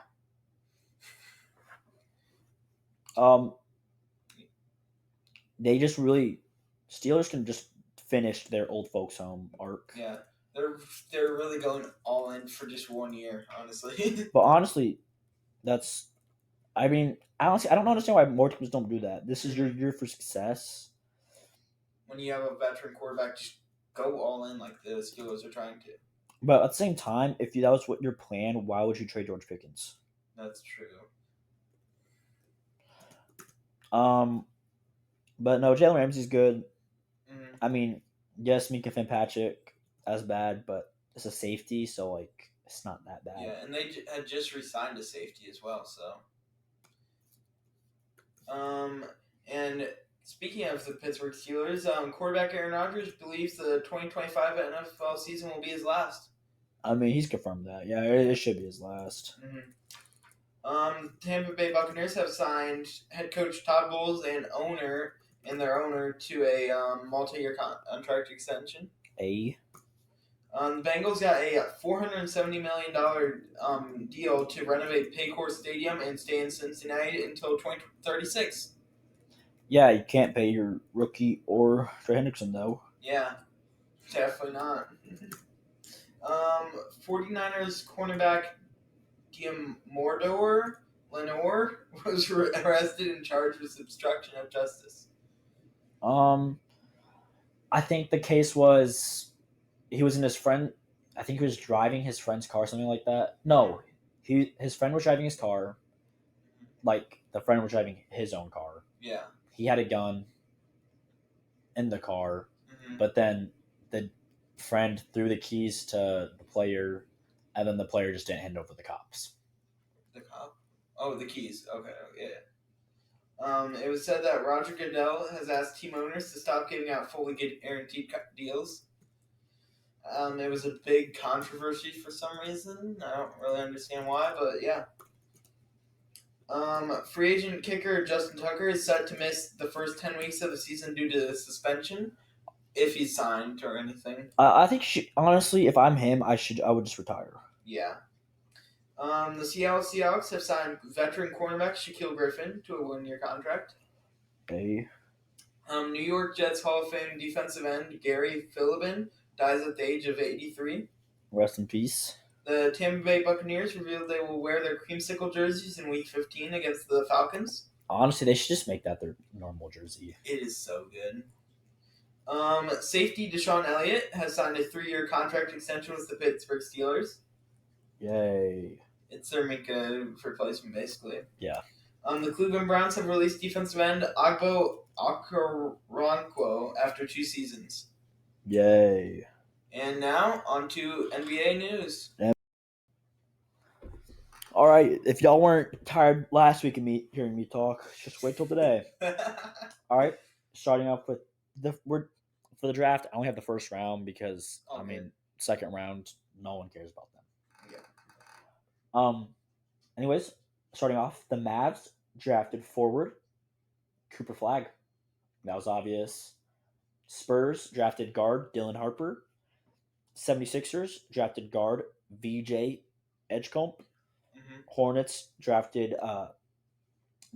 They just really Steelers can just finish their old folks home arc. Yeah. They're really going all in for just 1 year, honestly. But honestly, I don't understand why more teams don't do that. This is your year for success. When you have a veteran quarterback, just go all in like the Steelers are trying to. But at the same time, if that was what your plan, why would you trade George Pickens? That's true. But no, Jalen Ramsey's good. Mm-hmm. I mean, yes, Minka Fitzpatrick as bad, but it's a safety, so like it's not that bad. Yeah, and they had just re-signed a safety as well. So, and speaking of the Pittsburgh Steelers, quarterback Aaron Rodgers believes the 2025 NFL season will be his last. I mean, he's confirmed that. Yeah, it should be his last. Mm-hmm. Tampa Bay Buccaneers have signed head coach Todd Bowles and their owner to a multi-year contract extension. The Bengals got a $470 million deal to renovate Paycor Stadium and stay in Cincinnati until 2036. Yeah, you can't pay your rookie or Trey Hendrickson, though. Yeah, definitely not. 49ers cornerback Diamordor Lenore was arrested and charged with obstruction of justice. I think the case was he was in his friend. I think he was driving his friend's car, something like that. No, his friend was driving his car. Like the friend was driving his own car. Yeah. He had a gun in the car, but then the friend threw the keys to the player, and then the player just didn't hand over the cops. The cop? Oh, the keys. Okay, yeah. It was said that Roger Goodell has asked team owners to stop giving out fully guaranteed deals. It was a big controversy for some reason. I don't really understand why, but yeah. Free agent kicker Justin Tucker is set to miss the first 10 weeks of the season due to the suspension, if he's signed or anything. I think honestly, if I'm him, I would just retire. Yeah. The Seattle Seahawks have signed veteran cornerback Shaquille Griffin to a 1-year contract. Okay. New York Jets Hall of Fame defensive end Gary Philbin dies at the age of 83. Rest in peace. The Tampa Bay Buccaneers revealed they will wear their creamsicle jerseys in Week 15 against the Falcons. Honestly, they should just make that their normal jersey. It is so good. Safety Deshaun Elliott has signed a 3-year contract extension with the Pittsburgh Steelers. Yay. It's their Minka replacement, basically. Yeah. The Cleveland Browns have released defensive end Agbo Okoronkwo after 2 seasons. Yay. And now, on to NBA news. All right, if y'all weren't tired last week of hearing me talk, just wait till today. All right, starting off with for the draft, I only have the first round because second round, no one cares about them. Yeah. Anyways, starting off, the Mavs drafted forward Cooper Flagg. That was obvious. Spurs drafted guard Dylan Harper. 76ers drafted guard VJ Edgecombe. Hornets drafted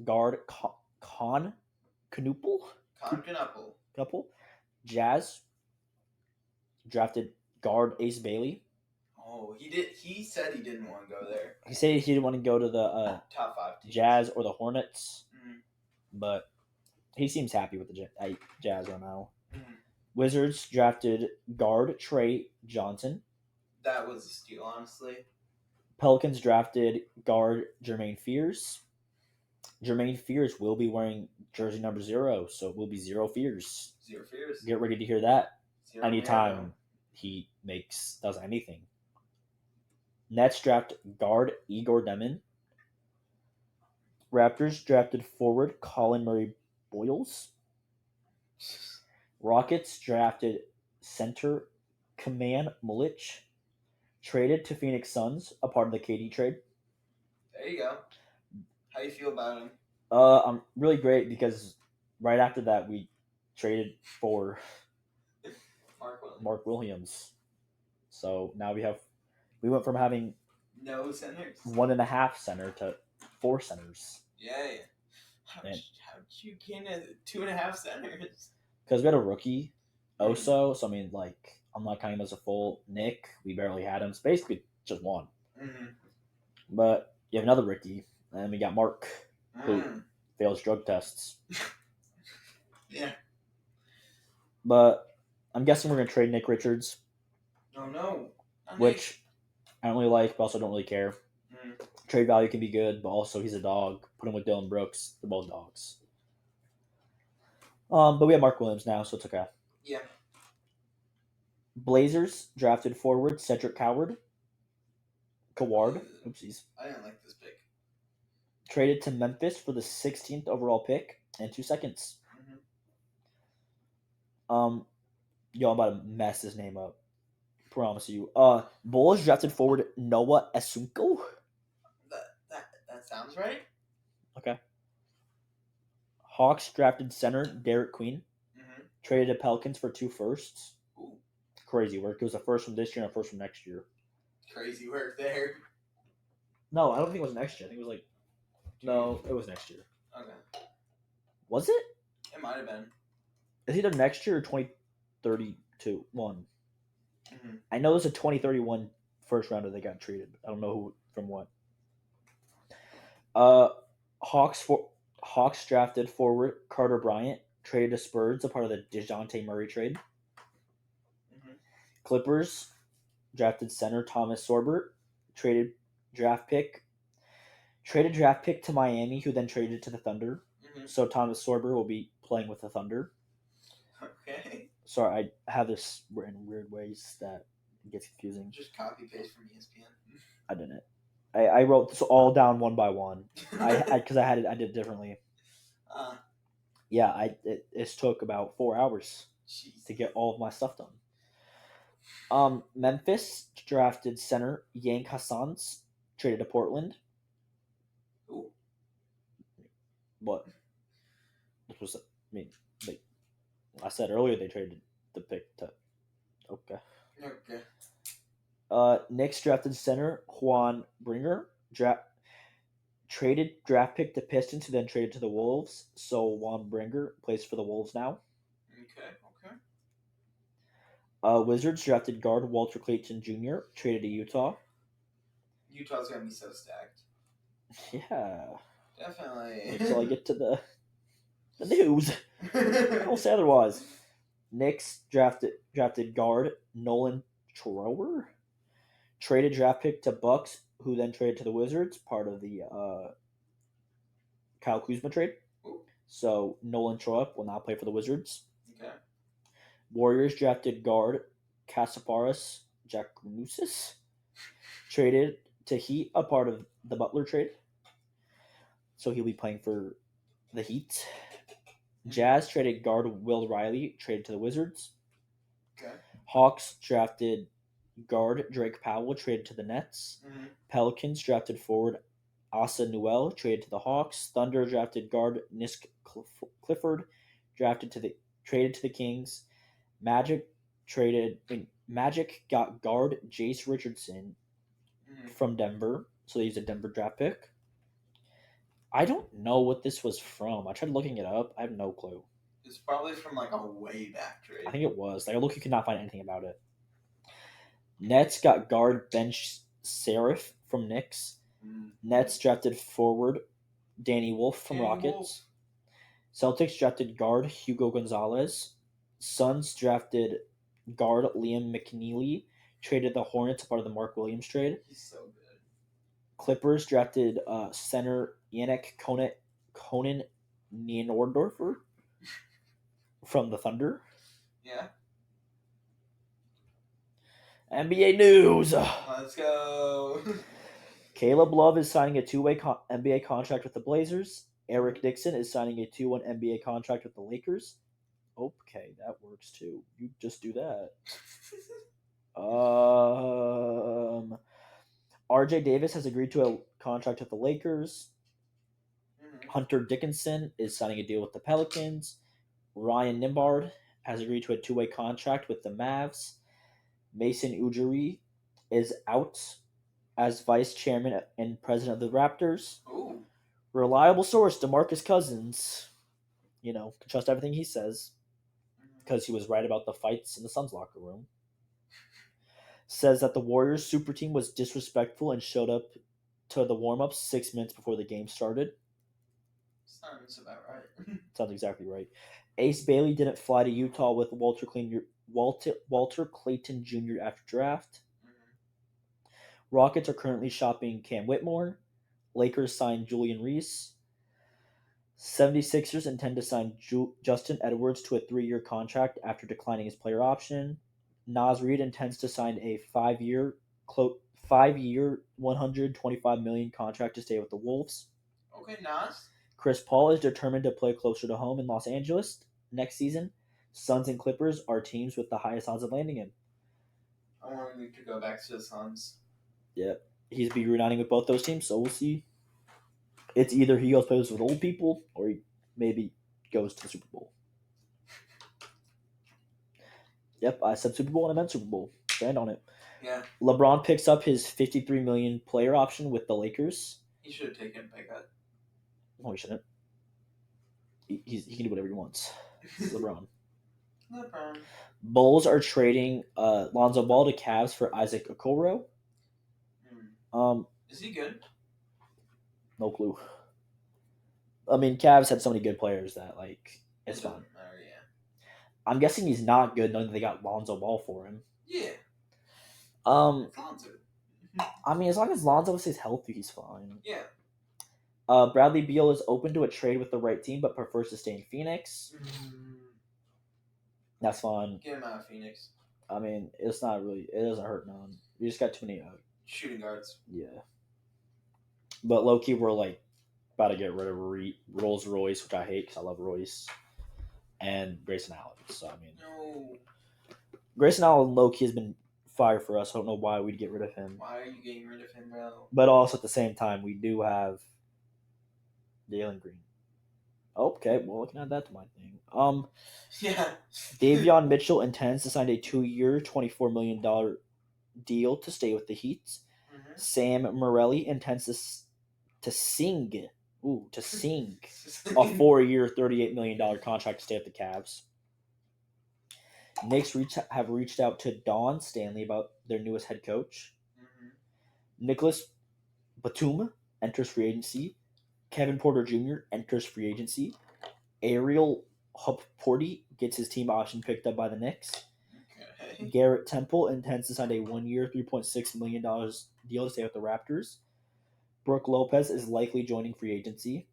guard Con Knuppel. Jazz drafted guard Ace Bailey. Oh, he did. He said he didn't want to go there. He said he didn't want to go to the top 5 teams. Jazz or the Hornets, but he seems happy with the Jazz right now. Wizards drafted guard Trey Johnson. That was a steal, honestly. Pelicans drafted guard Jermaine Fears. Jermaine Fears will be wearing jersey number 0, so it will be 0 Fears. 0 Fears. Get ready to hear that 0 anytime he does anything. Nets draft guard Igor Demon. Raptors drafted forward Colin Murray Boyles. Rockets drafted center Kaman Mulich. Traded to Phoenix Suns, a part of the KD trade. There you go. How you feel about him? I'm really great because right after that we traded for Mark Williams. So now we went from having no centers, 1.5 center to 4 centers. Yeah. How'd you gain 2.5 centers? Because we had a rookie, Oso. So I mean, like, I'm not counting him as a full. Nick, we barely had him. It's basically just one. Mm-hmm. But you have another rookie, and we got Mark, who fails drug tests. Yeah. But I'm guessing we're gonna trade Nick Richards. Oh no. Which I don't really like, but also don't really care. Trade value can be good, but also he's a dog. Put him with Dylan Brooks. They're both dogs. But we have Mark Williams now, so it's okay. Yeah. Blazers drafted forward Cedric Coward. Oopsies. I didn't like this pick. Traded to Memphis for the 16th overall pick and 2 seconds. I'm about to mess his name up. Promise you. Bulls drafted forward Noah Esunko. That sounds right. Okay. Hawks drafted center Derek Queen. Traded to Pelicans for 2 firsts. Ooh. Crazy work. It was a first from this year and a first from next year. Crazy work there. No, I don't think it was next year. I think it was no, it was next year. Okay. Was it? It might have been. It's either next year or 2032 one. I know there's a 2031 first rounder that got traded. I don't know who from what. Hawks drafted forward Carter Bryant, traded to Spurs, a part of the DeJounte Murray trade. Clippers drafted center Thomas Sorbert, traded draft pick to Miami, who then traded to the Thunder. So Thomas Sorbert will be playing with the Thunder. Okay. Sorry, I have this written in weird ways that it gets confusing. Just copy paste from ESPN. I didn't. I wrote this all down one by one. Because I did it differently. Yeah, it took about 4 hours to get all of my stuff done. Memphis drafted center Yank Hassans, traded to Portland. Ooh. What? This was, I said earlier they traded the pick to. Okay. Knicks drafted center Juan Bringer. Traded draft pick to Pistons, who then traded to the Wolves. So Juan Bringer plays for the Wolves now. Okay. Wizards drafted guard Walter Clayton Jr. Traded to Utah. Utah's gonna be so stacked. Yeah. Definitely. Until I get to the news. I will say otherwise. Knicks drafted guard Nolan Trower. Traded draft pick to Bucks, who then traded to the Wizards, part of the Kyle Kuzma trade. Ooh. So Nolan Trower will now play for the Wizards. Okay. Warriors drafted guard Kasaparas Jakunusis. Traded to Heat, a part of the Butler trade. So he'll be playing for the Heat. Jazz traded guard Will Riley, traded to the Wizards. Okay. Hawks drafted guard Drake Powell, traded to the Nets. Pelicans drafted forward Asa Newell, traded to the Hawks. Thunder drafted guard Nisk Clifford, traded to the Kings. Magic got guard Jace Richardson from Denver, so they used a Denver draft pick. I don't know what this was from. I tried looking it up. I have no clue. It's probably from like a way back trade. I think it was. Like, I look, you could not find anything about it. Nets got guard Ben Serif from Knicks. Nets drafted forward Danny Wolf from Rockets. Celtics drafted guard Hugo Gonzalez. Suns drafted guard Liam McNeely. Traded the Hornets, part of the Mark Williams trade. He's so good. Clippers drafted center Yannick Conan Nienordorfer from the Thunder. Yeah. NBA news. Let's go. Caleb Love is signing a two-way NBA contract with the Blazers. Eric Dixon is signing a 2-1 NBA contract with the Lakers. Okay, that works too. You just do that. RJ Davis has agreed to a contract with the Lakers. Hunter Dickinson is signing a deal with the Pelicans. Ryan Nimbard has agreed to a two-way contract with the Mavs. Mason Ujiri is out as vice chairman and president of the Raptors. Ooh. Reliable source DeMarcus Cousins, can trust everything he says because he was right about the fights in the Suns locker room. Says that the Warriors super team was disrespectful and showed up to the warm-ups 6 minutes before the game started. Sounds about right. Sounds exactly right. Ace Bailey didn't fly to Utah with Walter Clayton Jr. after draft. Rockets are currently shopping Cam Whitmore. Lakers signed Julian Reese. 76ers intend to sign Justin Edwards to a 3-year contract after declining his player option. Naz Reid intends to sign a 5-year, $125 million contract to stay with the Wolves. Okay, Naz. Chris Paul is determined to play closer to home in Los Angeles next season. Suns and Clippers are teams with the highest odds of landing him. I want him to go back to the Suns. Yep. He's be reuniting with both those teams, so we'll see. It's either he goes plays with old people or he maybe goes to the Super Bowl. Yep, I said Super Bowl and I meant Super Bowl. Stand on it. Yeah. LeBron picks up his $53 million player option with the Lakers. He should have taken a pay cut. No, he shouldn't. He can do whatever he wants. It's LeBron. LeBron. Bulls are trading Lonzo Ball to Cavs for Isaac Okoro. Is he good? No clue. I mean, Cavs had so many good players that it's fine. Matter, yeah. I'm guessing he's not good knowing they got Lonzo Ball for him. Yeah. Lonzo. I mean, as long as Lonzo stays healthy, he's fine. Yeah. Bradley Beal is open to a trade with the right team, but prefers to stay in Phoenix. That's fine. Get him out of Phoenix. I mean, it's not really. It doesn't hurt none. We just got too many shooting guards. Yeah. But low-key, we're about to get rid of Rolls Royce, which I hate because I love Royce, and Grayson Allen. So, I mean. No. Grayson Allen, low-key, has been fire for us. I don't know why we'd get rid of him. Why are you getting rid of him, bro? But also, at the same time, we do have Jalen Green. Okay, well, looking at that to my thing. Yeah. Davion Mitchell intends to sign a 2-year, $24 million deal to stay with the Heat. Sam Morelli intends to sing a 4-year, $38 million contract to stay at the Cavs. Knicks have reached out to Don Stanley about their newest head coach. Nicholas Batum enters free agency. Kevin Porter Jr. enters free agency. Ariel Hupporti gets his team option picked up by the Knicks. Okay. Garrett Temple intends to sign a 1-year, $3.6 million deal to stay with the Raptors. Brooke Lopez is likely joining free agency.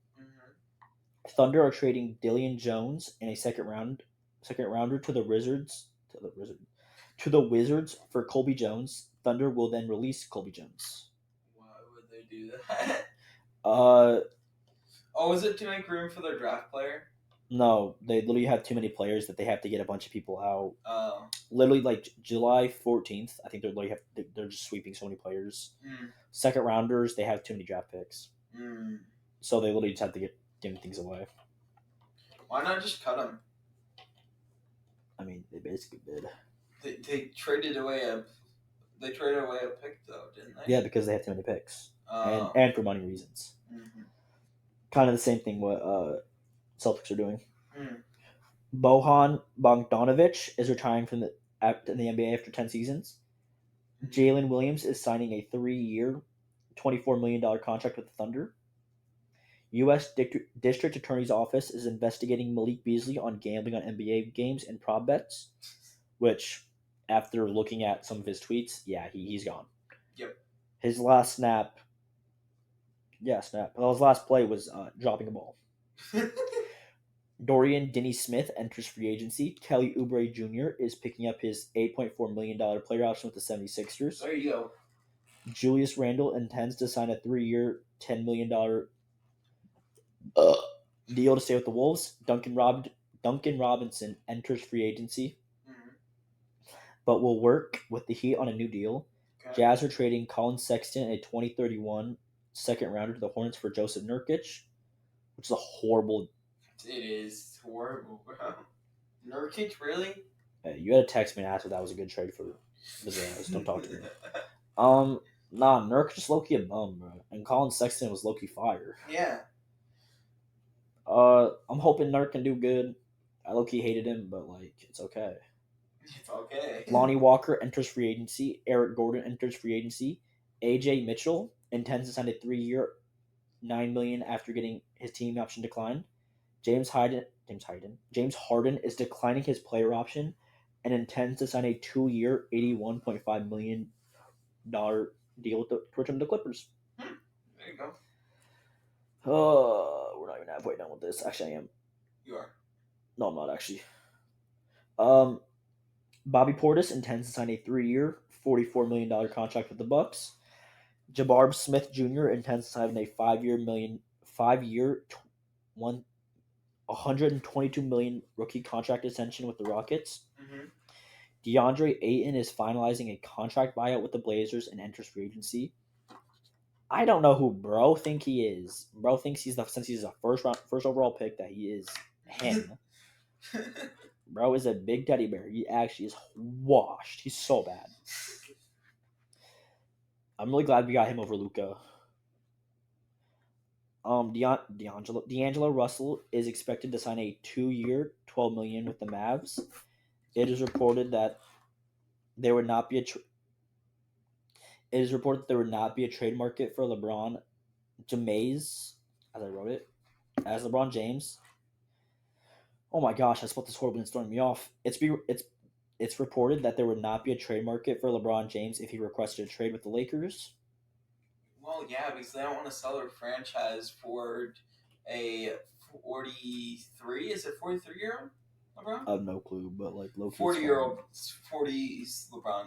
Thunder are trading Dillon Jones and a second rounder to the Wizards for Colby Jones. Thunder will then release Colby Jones. Why would they do that? Is it to make room for their draft player? No, they literally have too many players that they have to get a bunch of people out. Oh. Literally, July 14th, I think they're just sweeping so many players. Second rounders, they have too many draft picks. So they literally just have to get things away. Why not just cut them? I mean, they basically did. They traded away a pick though, didn't they? Yeah, because they have too many picks, and for money reasons. Kind of the same thing what Celtics are doing. Bojan Bogdanovic is retiring from the NBA after 10 seasons. Jalen Williams is signing a 3-year, $24 million contract with the Thunder. U.S. District Attorney's Office is investigating Malik Beasley on gambling on NBA games and prop bets, which, after looking at some of his tweets, yeah, he's gone. Yep. His last snap. Yeah, snap. Well, his last play was dropping a ball. Dorian Finney-Smith enters free agency. Kelly Oubre Jr. is picking up his $8.4 million player option with the 76ers. There you go. Julius Randle intends to sign a 3-year, $10 million deal to stay with the Wolves. Duncan Robinson enters free agency, but will work with the Heat on a new deal. Okay. Jazz are trading Colin Sexton and a 2031 second rounder to the Hornets for Joseph Nurkic, which is a horrible. It is horrible, bro. Nurkic, really? You had to text me and ask if that was a good trade for the Jazz. Don't talk to me. Nah, Nurkic is low-key a bum, bro. And Colin Sexton was low-key fire. Yeah. I'm hoping Nurk can do good. I low-key hated him, but like it's okay. It's okay. Lonnie Walker enters free agency. Eric Gordon enters free agency. AJ Mitchell intends to sign a 3-year, $9 million after getting his team option declined. James Harden is declining his player option and intends to sign a 2-year, $81.5 million deal with to return to the Clippers. There you go. We're not even halfway done with this. Actually, I am. You are. No, I'm not actually. Bobby Portis intends to sign a 3-year, $44 million contract with the Bucks. Jabbar Smith Jr. intends to sign a 5-year, $122 million rookie contract extension with the Rockets. Mm-hmm. DeAndre Ayton is finalizing a contract buyout with the Blazers and enters free agency. I don't know who bro think he is. Bro thinks since he's a first overall pick that he is him. Bro is a big teddy bear. He actually is washed. He's so bad. I'm really glad we got him over Luka. D'Angelo Russell is expected to sign a 2-year, $12 million with the Mavs. It is reported that there would not be a trade market for LeBron James, as I wrote it, as LeBron James. Oh my gosh, I spelled this horribly and it's throwing me off. It's reported that there would not be a trade market for LeBron James if he requested a trade with the Lakers. Well, yeah, because they don't want to sell their franchise for a 43. Is it 43-year-old LeBron? I have no clue, but like low 40-year-old, 40's LeBron.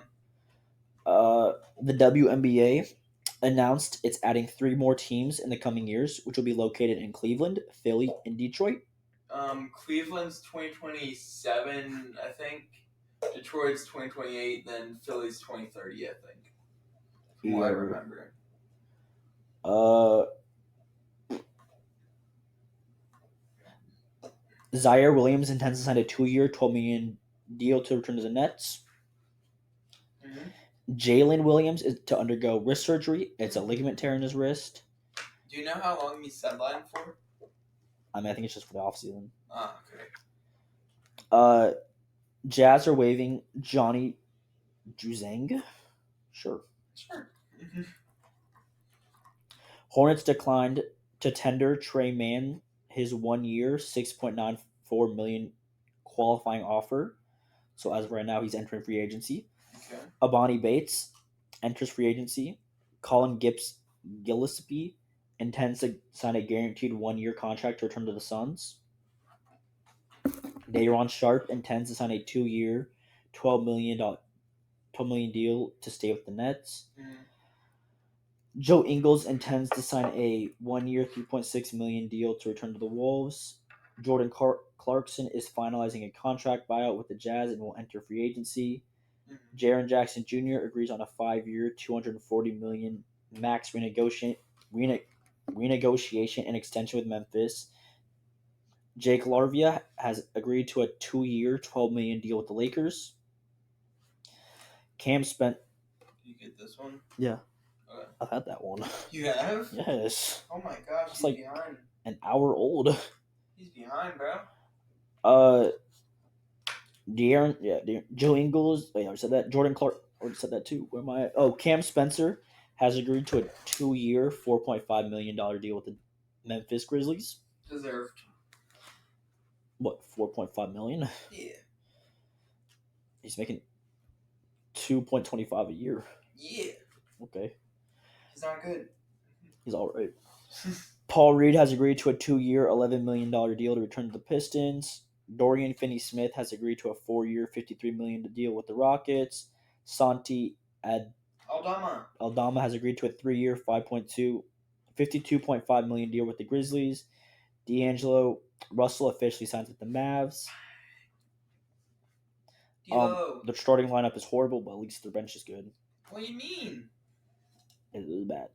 The WNBA announced it's adding 3 more teams in the coming years, which will be located in Cleveland, Philly, and Detroit. Cleveland's 2027, I think. Detroit's 2028, then Philly's 2030, I think. From what I remember. Zaire Williams intends to sign a 2-year, $12 million deal to return to the Nets. Mm-hmm. Jalen Williams is to undergo wrist surgery. It's a ligament tear in his wrist. Do you know how long he's sidelined for? I think it's just for the offseason. Ah, okay. Jazz are waiving Johnny Juzang. Sure. Mm-hmm. Hornets declined to tender Trey Mann his 1-year, $6.94 million qualifying offer. So as of right now, he's entering free agency. Okay. Abani Bates enters free agency. Colin Gillespie intends to sign a guaranteed 1-year contract to return to the Suns. Day'Ron Sharpe intends to sign a 2-year, $12 million deal to stay with the Nets. Mm-hmm. Joe Ingles intends to sign a 1-year, $3.6 million deal to return to the Wolves. Jordan Clarkson is finalizing a contract buyout with the Jazz and will enter free agency. Mm-hmm. Jaren Jackson Jr. agrees on a 5-year, $240 million max renegotiation and extension with Memphis. Jake Larvia has agreed to a 2-year, $12 million deal with the Lakers. Cam Spence. Did you get this one? Yeah. Okay. I've had that one. You have? Yes. Oh my gosh, it's he's like behind. An hour old. He's behind, bro. Joe Ingles. Wait, I said that. Jordan Clark. I said that too. Where am I at? Oh, Cam Spencer has agreed to a 2-year, $4.5 million deal with the Memphis Grizzlies. Deserved. What, $4.5 million? Yeah. He's making $2.25 a year. Yeah. Okay. He's not good. He's all right. Paul Reed has agreed to a 2-year, $11 million deal to return to the Pistons. Dorian Finney-Smith has agreed to a 4-year, $53 million deal with the Rockets. Santi Aldama has agreed to a 3-year, $52.5 million deal with the Grizzlies. D'Angelo Russell officially signs with the Mavs. The starting lineup is horrible, but at least their bench is good. What do you mean? It is bad.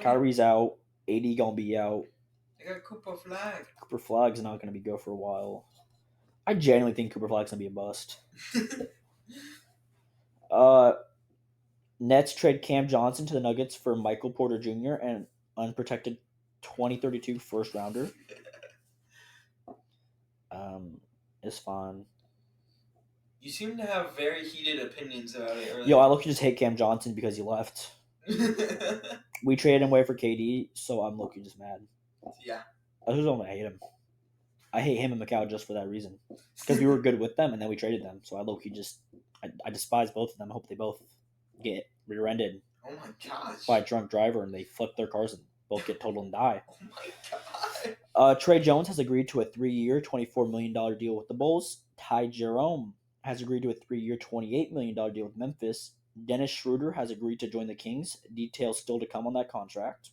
Kyrie's out. AD gonna be out. They got Cooper Flag. Cooper Flag's not gonna be go for a while. I genuinely think Cooper Flag's gonna be a bust. Nets trade Cam Johnson to the Nuggets for Michael Porter Jr. and unprotected 2032 first rounder. It's fine. You seem to have very heated opinions about it earlier. Yo, I look, you just hate Cam Johnson because he left. We traded him away for KD, so I'm low-key just mad. Yeah. I just don't hate him. I hate him and Macau just for that reason. Because we were good with them, and then we traded them. So I low-key just... I despise both of them. I hope they both get rear-ended. Oh my gosh. By a drunk driver, and they flip their cars and both get totaled and die. Oh my god. Trey Jones has agreed to a 3-year, $24 million deal with the Bulls. Ty Jerome has agreed to a 3-year, $28 million deal with Memphis. Dennis Schroeder has agreed to join the Kings. Details still to come on that contract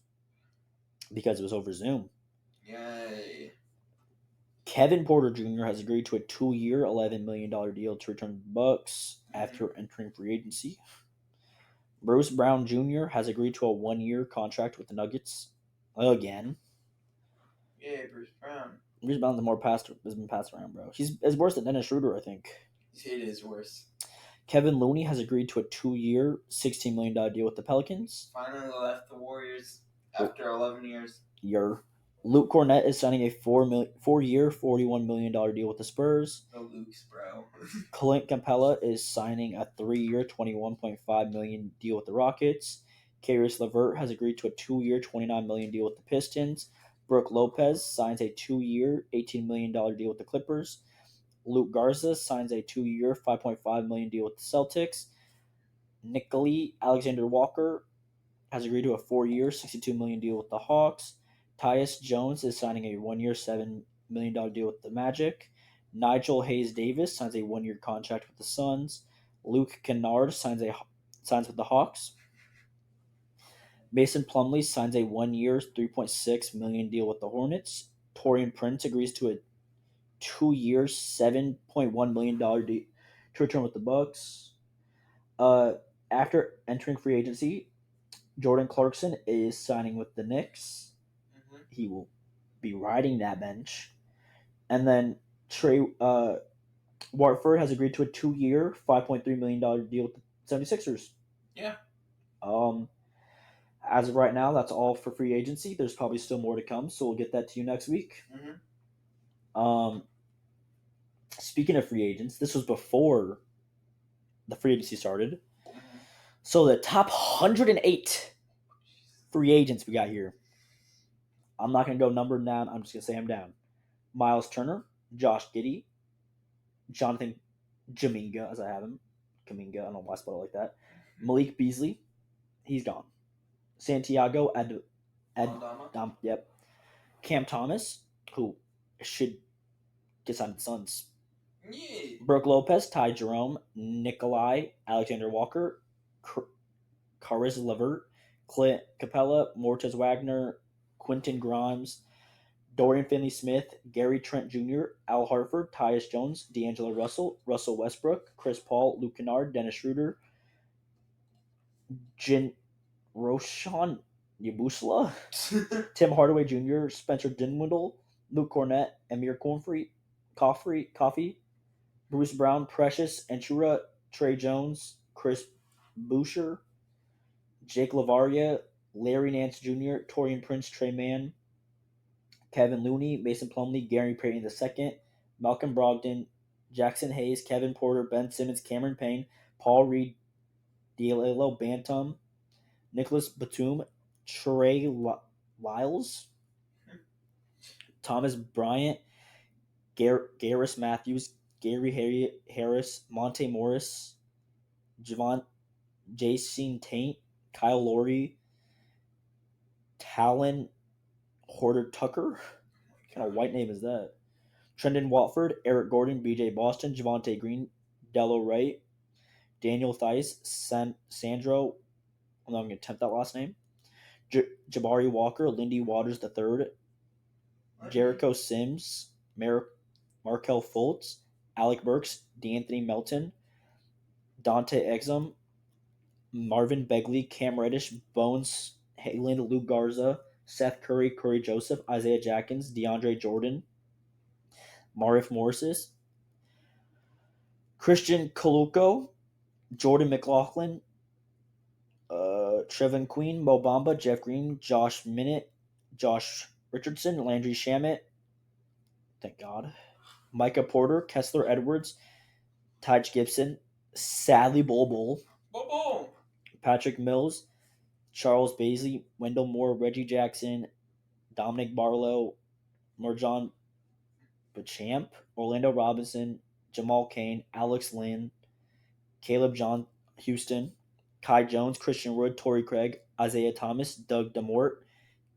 because it was over Zoom. Yay. Kevin Porter Jr. has agreed to a 2-year, $11 million deal to return to the Bucks after entering free agency. Bruce Brown Jr. has agreed to a 1-year contract with the Nuggets again. Yeah, Bruce Brown. Bruce Brown has been passed around, bro. He's worse than Dennis Schroeder, I think. It is worse. Kevin Looney has agreed to a 2-year, $16 million deal with the Pelicans. Finally left the Warriors after 11 years. Luke Cornett is signing a 4-year, $41 million deal with the Spurs. The Luke's, bro. Clint Capella is signing a 3-year, $21.5 million deal with the Rockets. Caris LeVert has agreed to a 2-year, $29 million deal with the Pistons. Brooke Lopez signs a 2-year, $18 million deal with the Clippers. Luke Garza signs a 2-year, $5.5 million deal with the Celtics. Nickelie Alexander Walker has agreed to a 4-year, $62 million deal with the Hawks. Tyus Jones is signing a 1-year, $7 million deal with the Magic. Nigel Hayes Davis signs a 1-year contract with the Suns. Luke Kennard signs with the Hawks. Mason Plumlee signs a 1-year, $3.6 million deal with the Hornets. Taurean Prince agrees to a 2-year, $7.1 million deal to return with the Bucks. After entering free agency, Jordan Clarkson is signing with the Knicks. Mm-hmm. He will be riding that bench. And then Trey Watford has agreed to a 2-year, $5.3 million deal with the 76ers. Yeah. As of right now, that's all for free agency. There's probably still more to come, so we'll get that to you next week. Mm-hmm. Speaking of free agents, this was before the free agency started. Mm-hmm. So the top 108 free agents we got here. I'm not going to go number down. I'm just going to say them down. Miles Turner, Josh Giddey, Jonathan Jaminga, as I have him. Kaminga, I don't know why I spelled it like that. Malik Beasley, he's gone. Santiago yep. Cam Thomas, who should get signed to the Suns. Yeah. Brooke Lopez, Ty Jerome, Nikolai, Alexander Walker, Caris LeVert, Clint Capella, Mortez Wagner, Quentin Grimes, Dorian Finney-Smith, Gary Trent Jr., Al Harford, Tyus Jones, D'Angelo Russell, Russell Westbrook, Chris Paul, Luke Kennard, Dennis Schroeder, Roshan Yabusla, Tim Hardaway Jr., Spencer Dinwiddie, Luke Cornett, Amir Coffey, Bruce Brown, Precious Enchura, Trey Jones, Chris Boucher, Jake LaVaria, Larry Nance Jr., Taurean Prince, Trey Mann, Kevin Looney, Mason Plumlee, Gary Payton II, Malcolm Brogdon, Jackson Hayes, Kevin Porter, Ben Simmons, Cameron Payne, Paul Reed, D'Lo Bantam, Nicholas Batum, Trey Lyles, Thomas Bryant, Garris Matthews, Gary Harris, Monte Morris, Jason Taint, Kyle Lowry, Talon Horder Tucker. What kind of white name is that? Trendon Watford, Eric Gordon, BJ Boston, Javante Green, Dello Wright, Daniel Theis, Sandro. I'm not going to attempt that last name. Jabari Walker, Lindy Waters III, Jericho Sims, Markel Fultz, Alec Burks, D'Anthony Melton, Dante Exum, Marvin Begley, Cam Reddish, Bones Haaland, Luke Garza, Seth Curry, Corey Joseph, Isaiah Jackins, DeAndre Jordan, Marif Morris, Christian Coluco, Jordan McLaughlin, Trevin Queen, Mo Bamba, Jeff Green, Josh Minute, Josh Richardson, Landry Shamit, thank God, Micah Porter, Kessler Edwards, Taj Gibson, Sadly Bull, Boom. Patrick Mills, Charles Baisley, Wendell Moore, Reggie Jackson, Dominic Barlow, Merjan Bachamp, Orlando Robinson, Jamal Kane, Alex Lynn, Caleb John Houston, Kai Jones, Christian Wood, Torrey Craig, Isaiah Thomas, Doug Demort,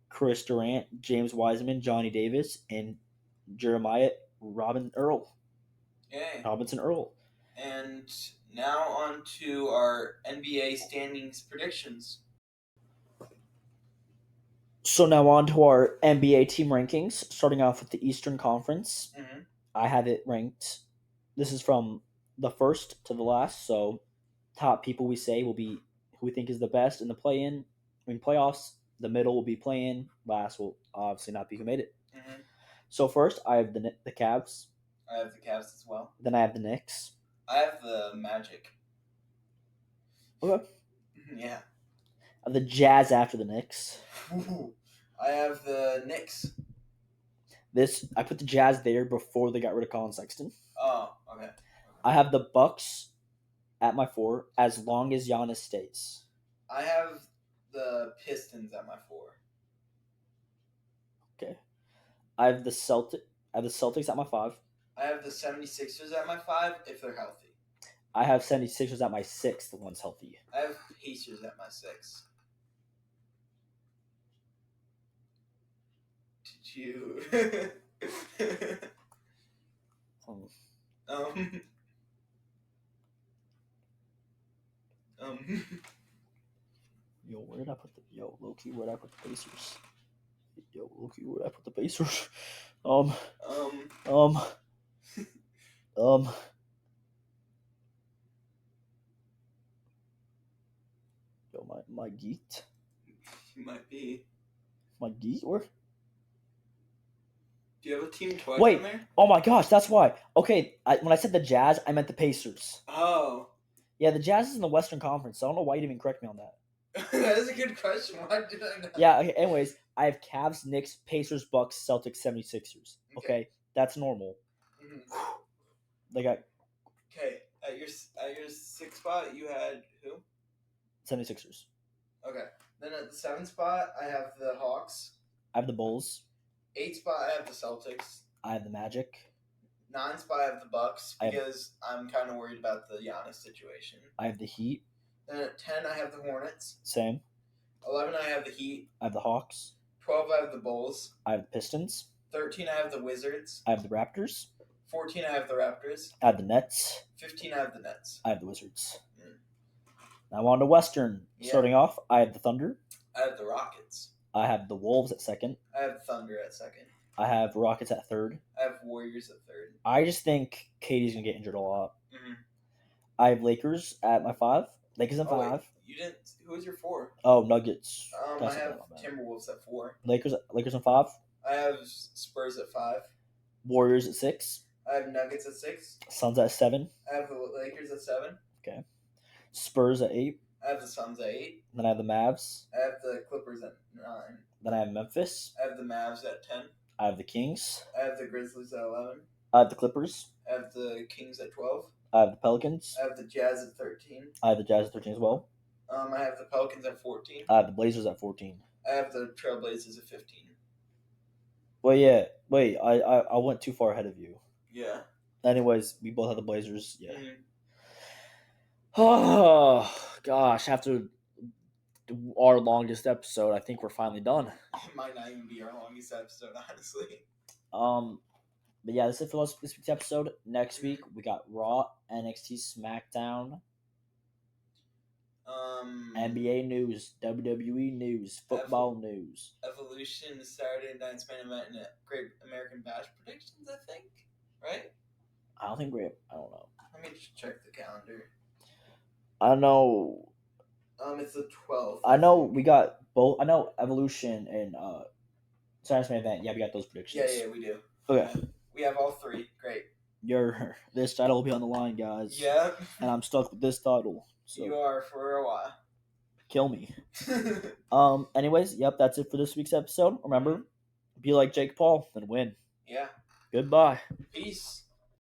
Chris Durant, James Wiseman, Johnny Davis, and Jeremiah Robinson Earl. Yay. Robinson Earl. And now on to our NBA standings predictions. So now on to our NBA team rankings, starting off with the Eastern Conference. Mm-hmm. I have it ranked. This is from the first to the last, so top people we say will be who we think is the best in the play-in. I mean, playoffs. The middle will be play-in. Last will obviously not be who made it. Mm-hmm. So first, I have the Cavs. I have the Cavs as well. Then I have the Knicks. I have the Magic. Okay. Yeah. I have the Jazz after the Knicks. Ooh. I have the Knicks. I put the Jazz there before they got rid of Colin Sexton. Oh, okay. I have the Bucks at my 4 as long as Giannis stays. I have the Pistons at my 4. Okay. I have the Celtics at my 5. I have the 76ers at my 5 if they're healthy. I have 76ers at my 6, the one's healthy. I have Pacers at my 6. Did you? um, Yo, where did I put the Loki? Where did I put the Pacers? Yo, Loki, where did I put the Pacers? Yo, my geet. You might be. My geet, or? Do you have a team twice Wait, on there? Oh my gosh, that's why. Okay, when I said the Jazz, I meant the Pacers. Oh. Yeah, the Jazz is in the Western Conference, so I don't know why you didn't even correct me on that. That is a good question. Why did I not? Yeah, okay, anyways, I have Cavs, Knicks, Pacers, Bucks, Celtics, 76ers. Okay, that's normal. Mm-hmm. They got... Okay, at your 6th spot, you had who? 76ers. Okay, then at the 7th spot, I have the Hawks. I have the Bulls. 8th spot, I have the Celtics. I have the Magic. 9th spot, I have the Bucks because I'm kind of worried about the Giannis situation. I have the Heat. Then at 10, I have the Hornets. Same. 11, I have the Heat. I have the Hawks. 12, I have the Bulls. I have the Pistons. 13, I have the Wizards. I have the Raptors. 14, I have the Raptors. I have the Nets. 15, I have the Nets. I have the Wizards. Now on to Western. Yeah. Starting off, I have the Thunder. I have the Rockets. I have the Wolves at second. I have Thunder at second. I have Rockets at third. I have Warriors at third. I just think Katie's going to get injured a lot. Mm-hmm. I have Lakers at my 5. Lakers at 5. Wait, you didn't. Who was your 4? Oh, Nuggets. I have Timberwolves at 4. Lakers at 5. I have Spurs at 5. Warriors at 6. I have Nuggets at 6. Suns at 7. I have the Lakers at 7. Okay. Spurs at 8. I have the Suns at 8. Then I have the Mavs. I have the Clippers at 9. Then I have Memphis. I have the Mavs at 10. I have the Kings. I have the Grizzlies at 11. I have the Clippers. I have the Kings at 12. I have the Pelicans. I have the Jazz at 13. I have the Jazz at 13 as well. I have the Pelicans at 14. I have the Blazers at 14. I have the Trailblazers at 15. Well, yeah. Wait, I went too far ahead of you. Yeah. Anyways, we both have the Blazers. Yeah. Mm-hmm. Oh, gosh. After our longest episode. I think we're finally done. It might not even be our longest episode, honestly. But yeah, this is for this week's episode. Next week we got Raw, NXT, SmackDown, NBA news, WWE news, football news. Evolution, Saturday Night's main event, and Great American Bash predictions. I think, right? I don't know. Let me just check the calendar. I know. It's the 12th. I know we got both. I know Evolution and Saturday Night's main event. Yeah, we got those predictions. Yeah, we do. Okay. We have all three. Great. This title will be on the line, guys. Yeah. And I'm stuck with this title. So you are for a while. Kill me. Anyways, yep, that's it for this week's episode. Remember, be like Jake Paul and win. Yeah. Goodbye. Peace.